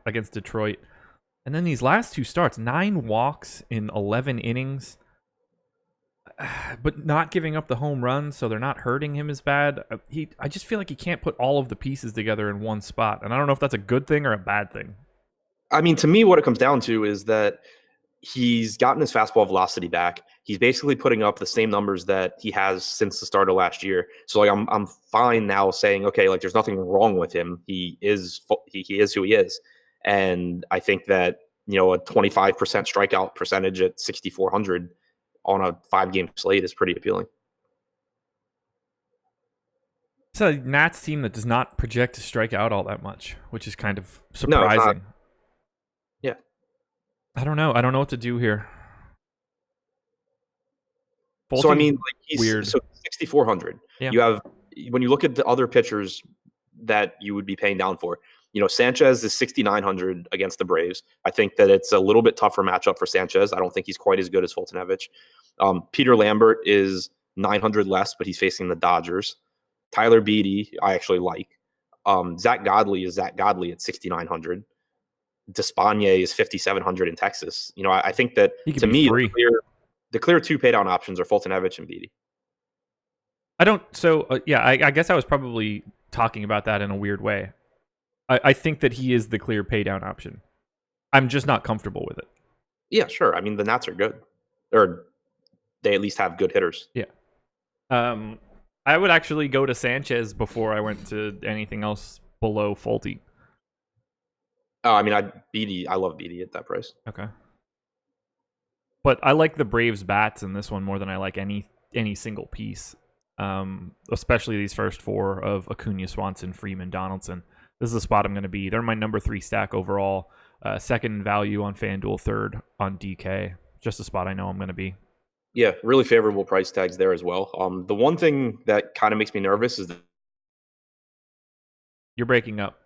against Detroit. And then these last 2 starts, 9 walks in 11 innings, but not giving up the home runs, so they're not hurting him as bad. I just feel like he can't put all of the pieces together in one spot, and I don't know if that's a good thing or a bad thing. I mean, to me, what it comes down to is that he's gotten his fastball velocity back. He's basically putting up the same numbers that he has since the start of last year. So like I'm fine now saying, okay, like there's nothing wrong with him. He is who he is. And I think that, a 25% strikeout percentage at 6,400 on a 5-game slate is pretty appealing. It's a Nats team that does not project to strike out all that much, which is kind of surprising. Yeah. I don't know. I don't know what to do here. So I mean, like he's weird. So 6,400. Yeah. You have, when you look at the other pitchers that you would be paying down for, Sanchez is 6,900 against the Braves. I think that it's a little bit tougher matchup for Sanchez. I don't think he's quite as good as Fultonevich. Peter Lambert is 900 less, but he's facing the Dodgers. Tyler Beede, I actually like. Zach Godley is Zach Godley at 6,900. Despaigne is 5,700 in Texas. I think that to me, the clear 2 pay down options are Fultonevich and Beede. I don't. So I guess I was probably talking about that in a weird way. I think that he is the clear pay down option. I'm just not comfortable with it. Yeah, sure. I mean, the Nats are good, or they at least have good hitters. Yeah. I would actually go to Sanchez before I went to anything else below Fulte. Oh, I mean, I love Beede at that price. Okay. But I like the Braves bats in this one more than I like any single piece. Especially these first 4 of Acuna, Swanson, Freeman, Donaldson. This is the spot I'm going to be. They're my number 3 stack overall. Second value on FanDuel, third on DK. Just a spot I know I'm going to be. Yeah, really favorable price tags there as well. The one thing that kind of makes me nervous is you're breaking up.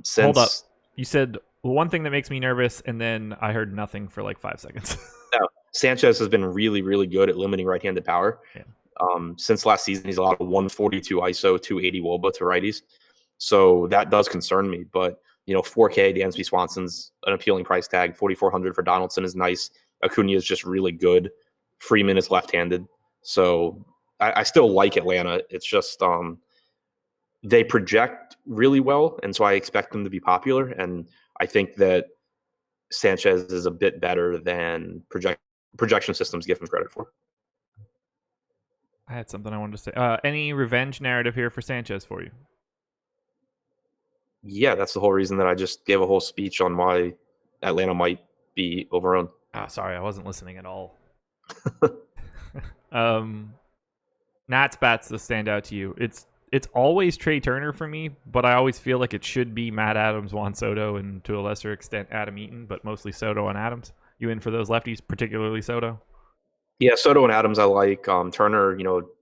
Since hold up, you said one thing that makes me nervous, and then I heard nothing for like 5 seconds. No, Sanchez has been really, really good at limiting right-handed power. Yeah. Since last season, he's allowed a 142 ISO, 280 WOBA to righties. So that does concern me. But, 4K, Dansby Swanson's an appealing price tag. 4,400 for Donaldson is nice. Acuna is just really good. Freeman is left-handed. So I still like Atlanta. It's just they project really well, and so I expect them to be popular. And I think that Sanchez is a bit better than projection systems give him credit for. I had something I wanted to say. Any revenge narrative here for Sanchez for you? Yeah, that's the whole reason that I just gave a whole speech on why Atlanta might be overowned. Sorry, I wasn't listening at all. Nats bats that stand out to you. It's always Trey Turner for me, but I always feel like it should be Matt Adams, Juan Soto, and to a lesser extent Adam Eaton, but mostly Soto and Adams. You in for those lefties, particularly Soto? Yeah, Soto and Adams I like. Turner,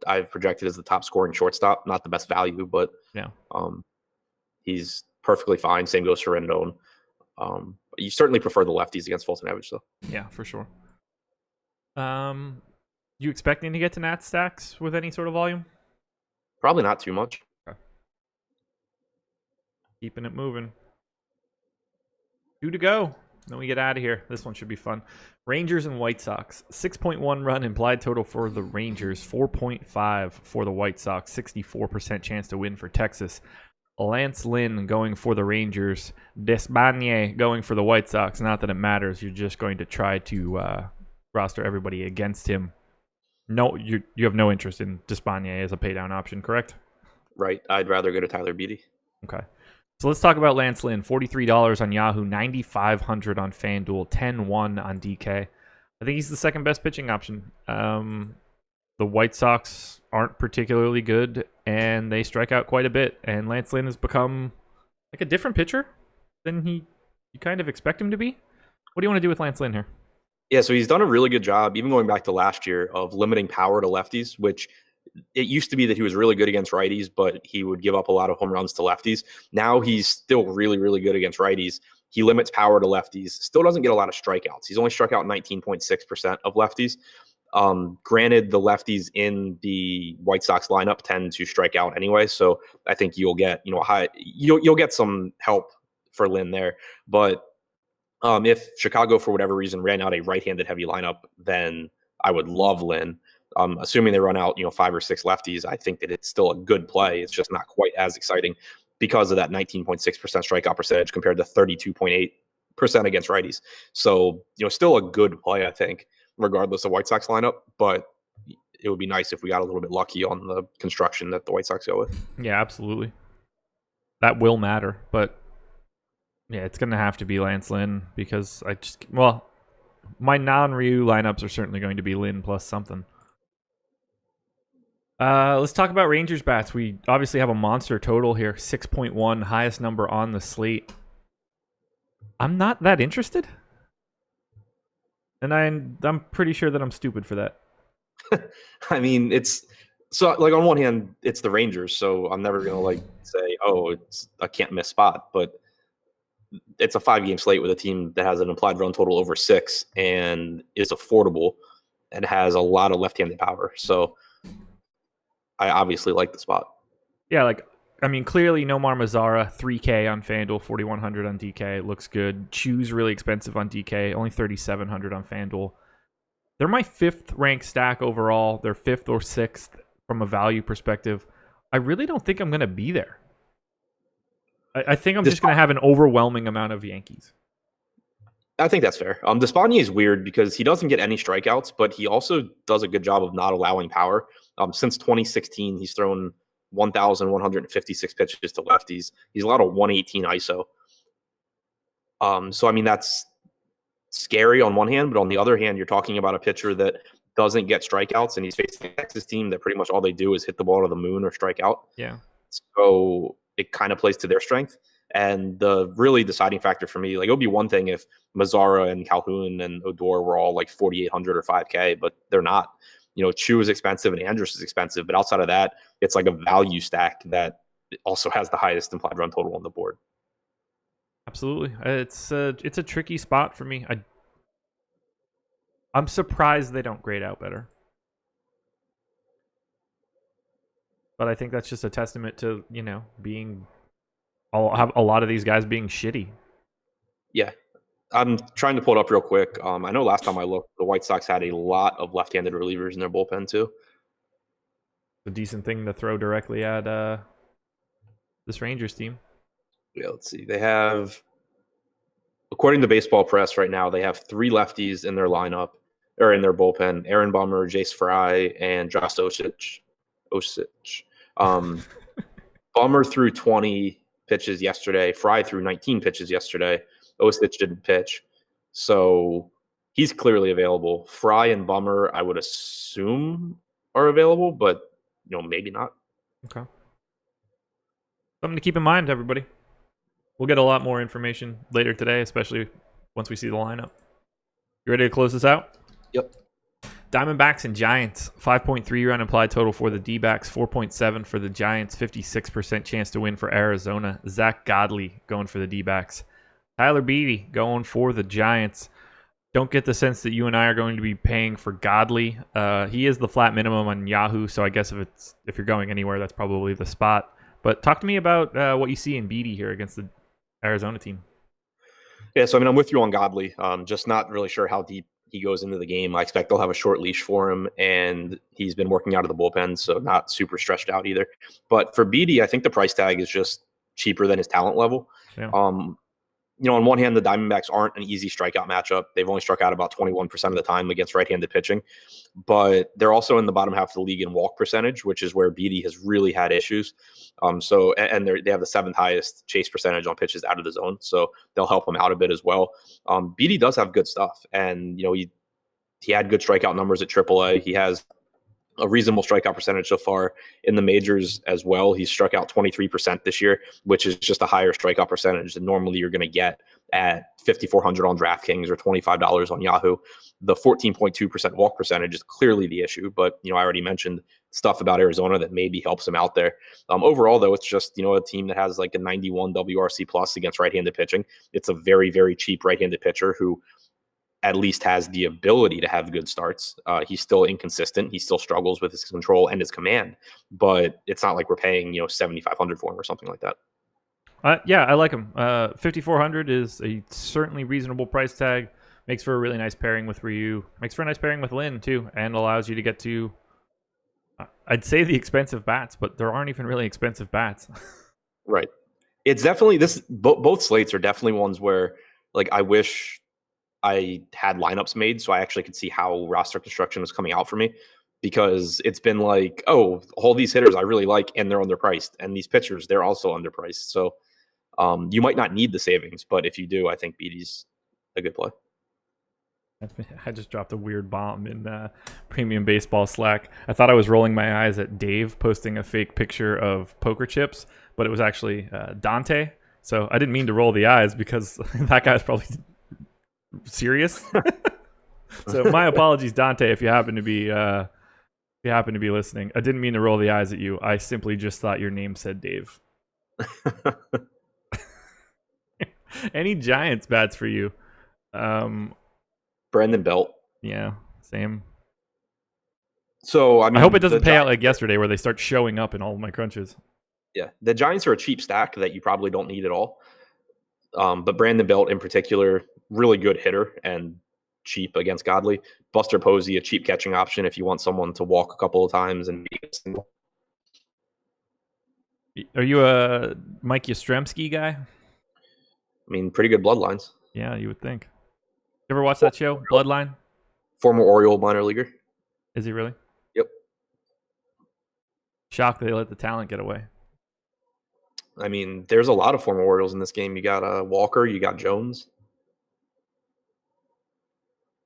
I've projected as the top scoring shortstop. Not the best value, but yeah, he's perfectly fine. Same goes for Rendon. You certainly prefer the lefties against Fultonevich, though. Yeah, for sure. You expecting to get to Nats stacks with any sort of volume? Probably not too much. Okay. Keeping it moving. 2 to go. Then we get out of here. This one should be fun. Rangers and White Sox. 6.1 run implied total for the Rangers. 4.5 for the White Sox. 64% chance to win for Texas. Lance Lynn going for the Rangers. Despaigne going for the White Sox. Not that it matters. You're just going to try to roster everybody against him. No, you have no interest in Despaigne as a paydown option, correct? Right. I'd rather go to Tyler Beede. Okay. So let's talk about Lance Lynn. $43 on Yahoo, $9,500 on FanDuel, 10-1 on DK. I think he's the second best pitching option. The White Sox aren't particularly good, and they strike out quite a bit. And Lance Lynn has become Like a different pitcher than you kind of expect him to be. What do you want to do with Lance Lynn here? Yeah, so he's done a really good job, even going back to last year, of limiting power to lefties, which it used to be that he was really good against righties, but he would give up a lot of home runs to lefties. Now he's still really, really good against righties. He limits power to lefties, still doesn't get a lot of strikeouts. He's only struck out 19.6% of lefties. Granted, the lefties in the White Sox lineup tend to strike out anyway, so I think you'll get you'll get some help for Lynn there. But if Chicago, for whatever reason, ran out a right-handed heavy lineup, then I would love Lynn. Assuming they run out, 5 or 6 lefties, I think that it's still a good play. It's just not quite as exciting because of that 19.6% strikeout percentage compared to 32.8% against righties. So, still a good play, I think, regardless of White Sox lineup. But it would be nice if we got a little bit lucky on the construction that the White Sox go with. Yeah, absolutely. That will matter, but yeah, it's going to have to be Lance Lynn because my non-Ryu lineups are certainly going to be Lynn plus something. Let's talk about Rangers bats. We obviously have a monster total here, 6.1, highest number on the slate. I'm not that interested, and I'm pretty sure that I'm stupid for that. I mean, it's so like on one hand, it's the Rangers, so I'm never gonna say, oh, it's a can't miss spot, but it's a 5-game slate with a team that has an implied run total over 6 and is affordable and has a lot of left-handed power. So I obviously like the spot. Yeah, clearly Nomar Mazara, 3K on FanDuel, 4,100 on DK. It looks good. Chu's really expensive on DK, only 3,700 on FanDuel. They're my 5th ranked stack overall. They're 5th or 6th from a value perspective. I really don't think I'm going to be there. I think I'm just going to have an overwhelming amount of Yankees. I think that's fair. Despani is weird because he doesn't get any strikeouts, but he also does a good job of not allowing power. Since 2016, he's thrown 1,156 pitches to lefties. He's allowed a 118 ISO. So, I mean, that's scary on one hand, but on the other hand, you're talking about a pitcher that doesn't get strikeouts, and he's facing a Texas team that pretty much all they do is hit the ball to the moon or strike out. Yeah. So it kind of plays to their strength. And the really deciding factor for me, it would be one thing if Mazzara and Calhoun and Odor were all 4,800 or 5K, but they're not. Chu is expensive and Andrus is expensive, but outside of that, it's like a value stack that also has the highest implied run total on the board. Absolutely, it's a tricky spot for me. I'm surprised they don't grade out better, but I think that's just a testament to being have a lot of these guys being shitty. Yeah. I'm trying to pull it up real quick. I know last time I looked, the White Sox had a lot of left-handed relievers in their bullpen too. A decent thing to throw directly at this Rangers team. Yeah, let's see. They have, according to Baseball Press right now, they have 3 lefties in their lineup or in their bullpen: Aaron Bummer, Jace Fry, and Josh Osich. Bummer threw 20 pitches yesterday. Fry threw 19 pitches yesterday. Osich didn't pitch. So he's clearly available. Fry and Bummer, I would assume, are available, but maybe not. Okay. Something to keep in mind, everybody. We'll get a lot more information later today, especially once we see the lineup. You ready to close this out? Yep. Diamondbacks and Giants, 5.3 run implied total for the D-backs, 4.7 for the Giants, 56% chance to win for Arizona. Zach Godley going for the D-backs. Tyler Beede going for the Giants. Don't get the sense that you and I are going to be paying for Godley. He is the flat minimum on Yahoo, so I guess if you're going anywhere, that's probably the spot. But talk to me about what you see in Beede here against the Arizona team. Yeah, so I'm with you on Godley. Just not really sure how deep he goes into the game. I expect they'll have a short leash for him, and he's been working out of the bullpen, so not super stretched out either. But for Beede, I think the price tag is just cheaper than his talent level. Yeah. On one hand, the Diamondbacks aren't an easy strikeout matchup. They've only struck out about 21% of the time against right-handed pitching, but they're also in the bottom half of the league in walk percentage, which is where Beede has really had issues. And they have the 7th highest chase percentage on pitches out of the zone, so they'll help him out a bit as well. Beede does have good stuff, and he had good strikeout numbers at AAA. He has a reasonable strikeout percentage so far in the majors as well. He's struck out 23% this year, which is just a higher strikeout percentage than normally you're going to get at 5,400 on DraftKings or $25 on Yahoo. The 14.2% walk percentage is clearly the issue, but I already mentioned stuff about Arizona that maybe helps him out there. Overall, though, it's just a team that has like a 91 WRC plus against right-handed pitching. It's a very, very cheap right-handed pitcher who at least has the ability to have good starts. He's still inconsistent. He still struggles with his control and his command, but it's not like we're paying 7,500 for him or something like that. Yeah, I like him. 5,400 is a certainly reasonable price tag. Makes for a really nice pairing with Ryu. Makes for a nice pairing with Lin too, and allows you to get to, I'd say, the expensive bats, but there aren't even really expensive bats. Right. It's definitely this. Both slates are definitely ones where like I wish I had lineups made so I actually could see how roster construction was coming out for me, because it's been like, oh, all these hitters I really like and they're underpriced, and these pitchers, they're also underpriced. So you might not need the savings, but if you do, I think BD's a good play. I just dropped a weird bomb in Premium Baseball Slack. I thought I was rolling my eyes at Dave posting a fake picture of poker chips, but it was actually Dante. So I didn't mean to roll the eyes because that guy's probably serious. So my apologies, Dante, if you happen to be listening. I didn't mean to roll the eyes at you. I simply just thought your name said Dave. Any Giants bats for you? Brandon Belt. Yeah, same. So I hope it doesn't pay out like yesterday where they start showing up in all of my crunches. Yeah, the Giants are a cheap stack that you probably don't need at all. But Brandon Belt in particular, really good hitter and cheap against Godley. Buster Posey, a cheap catching option if you want someone to walk a couple of times and be a single. Are you a Mike Yastrzemski guy? I mean, pretty good bloodlines. Yeah, you would think. You ever watch that show, Bloodline? Former Oriole minor leaguer. Is he really? Yep. Shocked they let the talent get away. I mean, there's a lot of former Orioles in this game. You got Walker, you got Jones.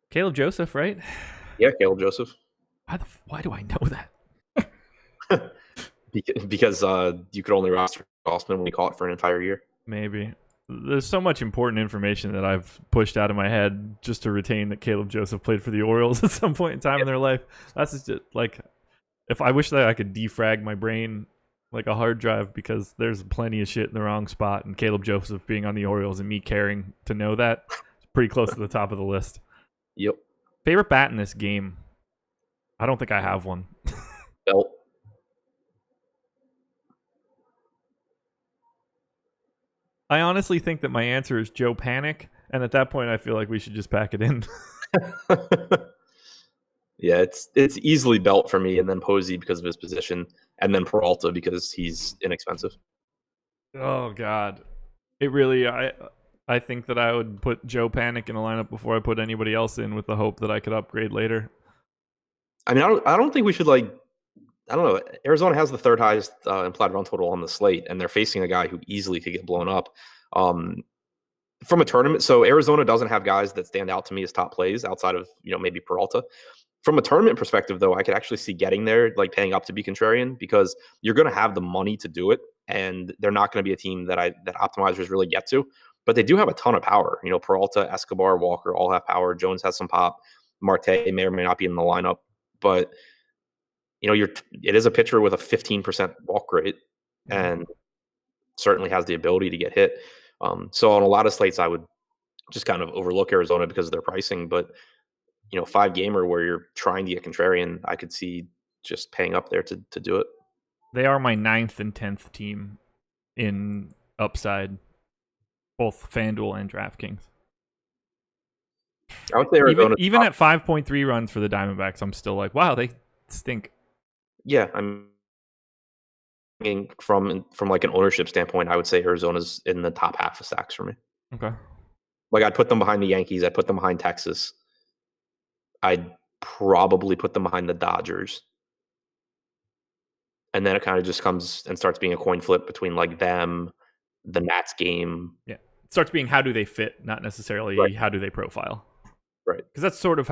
Caleb Joseph, right? Yeah, Caleb Joseph. Why do I know that? Because you could only roster Gossman when you call it for an entire year. Maybe. There's so much important information that I've pushed out of my head just to retain that Caleb Joseph played for the Orioles at some point in time in their life. That's just like, if I wish that I could defrag my brain like a hard drive, because there's plenty of shit in the wrong spot, and Caleb Joseph being on the Orioles and me caring to know that, it's pretty close to the top of the list. Yep. Favorite bat in this game? I don't think I have one. Belt. I honestly think that my answer is Joe Panic, and at that point I feel like we should just pack it in. Yeah, it's easily Belt for me, and then Posey because of his position, and then Peralta because he's inexpensive. Oh God, it really. I think that I would put Joe Panic in a lineup before I put anybody else in, with the hope that I could upgrade later. I mean, I don't think we should I don't know. Arizona has the third highest implied run total on the slate, and they're facing a guy who easily could get blown up. From a tournament, so Arizona doesn't have guys that stand out to me as top plays outside of maybe Peralta. From a tournament perspective, though, I could actually see getting there, like paying up to be contrarian, because you're going to have the money to do it, and they're not going to be a team that optimizers really get to. But they do have a ton of power. Peralta, Escobar, Walker all have power. Jones has some pop. Marte may or may not be in the lineup, but it is a pitcher with a 15% walk rate, and certainly has the ability to get hit. So on a lot of slates, I would just kind of overlook Arizona because of their pricing. But 5-gamer where you're trying to get contrarian, I could see just paying up there to do it. They are my 9th and 10th team in upside, both FanDuel and DraftKings. I would say Arizona even at 5.3 runs for the Diamondbacks, I'm still like, wow, they stink. Yeah, I mean, from like an ownership standpoint, I would say Arizona's in the top half of stacks for me. Okay. Like I'd put them behind the Yankees. I'd put them behind Texas. I'd probably put them behind the Dodgers. And then it kind of just comes and starts being a coin flip between like them, the Nats game. Yeah. It starts being how do they fit, not necessarily right. How do they profile. Right. Because that's sort of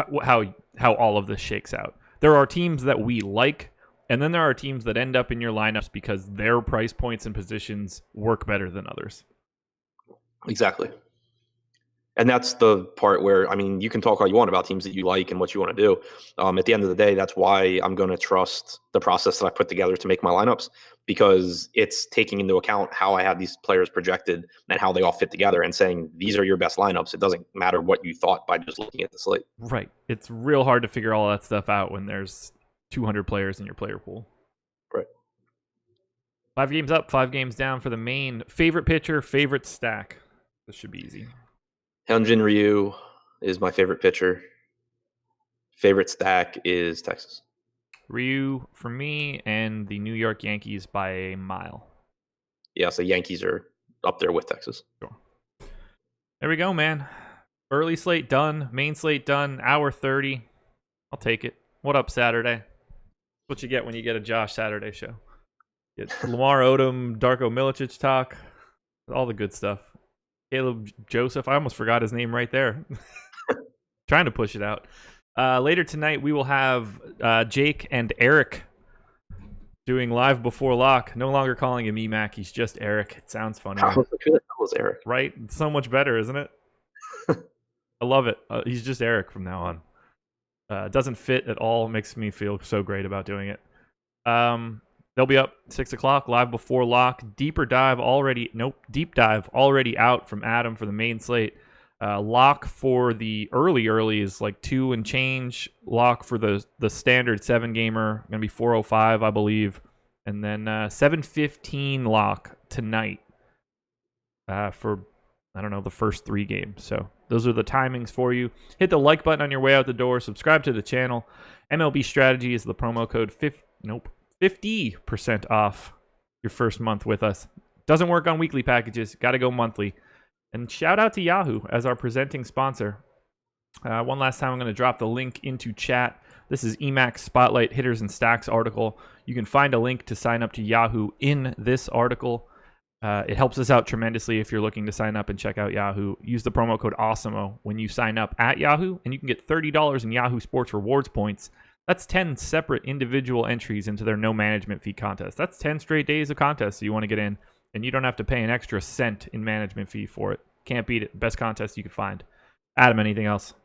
how all of this shakes out. There are teams that we like, and then there are teams that end up in your lineups because their price points and positions work better than others. Exactly. And that's the part where, I mean, you can talk all you want about teams that you like and what you want to do. At the end of the day, that's why I'm going to trust the process that I put together to make my lineups, because it's taking into account how I have these players projected and how they all fit together and saying, these are your best lineups. It doesn't matter what you thought by just looking at the slate. Right. It's real hard to figure all that stuff out when there's 200 players in your player pool. Right. 5 games up, 5 games down for the main. Favorite pitcher, favorite stack. This should be easy. Hyunjin Ryu is my favorite pitcher. Favorite stack is Texas. Ryu for me, and the New York Yankees by a mile. Yeah, so Yankees are up there with Texas. Sure. There we go, man. Early slate done. Main slate done. Hour 30. I'll take it. What up, Saturday? What you get when you get a Josh Saturday show. Get Lamar Odom, Darko Milicic talk. All the good stuff. Caleb Joseph. I almost forgot his name right there. Trying to push it out. Later tonight, we will have Jake and Eric doing live before lock. No longer calling him EMAC. He's just Eric. It sounds funny. That was Eric. Right? It's so much better, isn't it? I love it. He's just Eric from now on. Doesn't fit at all. Makes me feel so great about doing it. They'll be up 6 o'clock, live before lock. Deep dive already out from Adam for the main slate. Lock for the early is like 2 and change. Lock for the standard 7-gamer, going to be 405, I believe. And then 7:15 lock tonight for, I don't know, the first 3 games. So those are the timings for you. Hit the like button on your way out the door. Subscribe to the channel. MLB Strategy is the promo code 50% off your first month with us. Doesn't work on weekly packages. Got to go monthly. And shout out to Yahoo as our presenting sponsor. One last time, I'm going to drop the link into chat. This is EMAC Spotlight Hitters and Stacks article. You can find a link to sign up to Yahoo in this article. It helps us out tremendously if you're looking to sign up and check out Yahoo. Use the promo code AWESOMO when you sign up at Yahoo, and you can get $30 in Yahoo Sports Rewards points. That's 10 separate individual entries into their no management fee contest. That's 10 straight days of contests you want to get in, and you don't have to pay an extra cent in management fee for it. Can't beat it. Best contest you could find. Adam, anything else?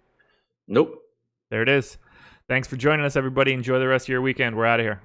Nope. There it is. Thanks for joining us, everybody. Enjoy the rest of your weekend. We're out of here.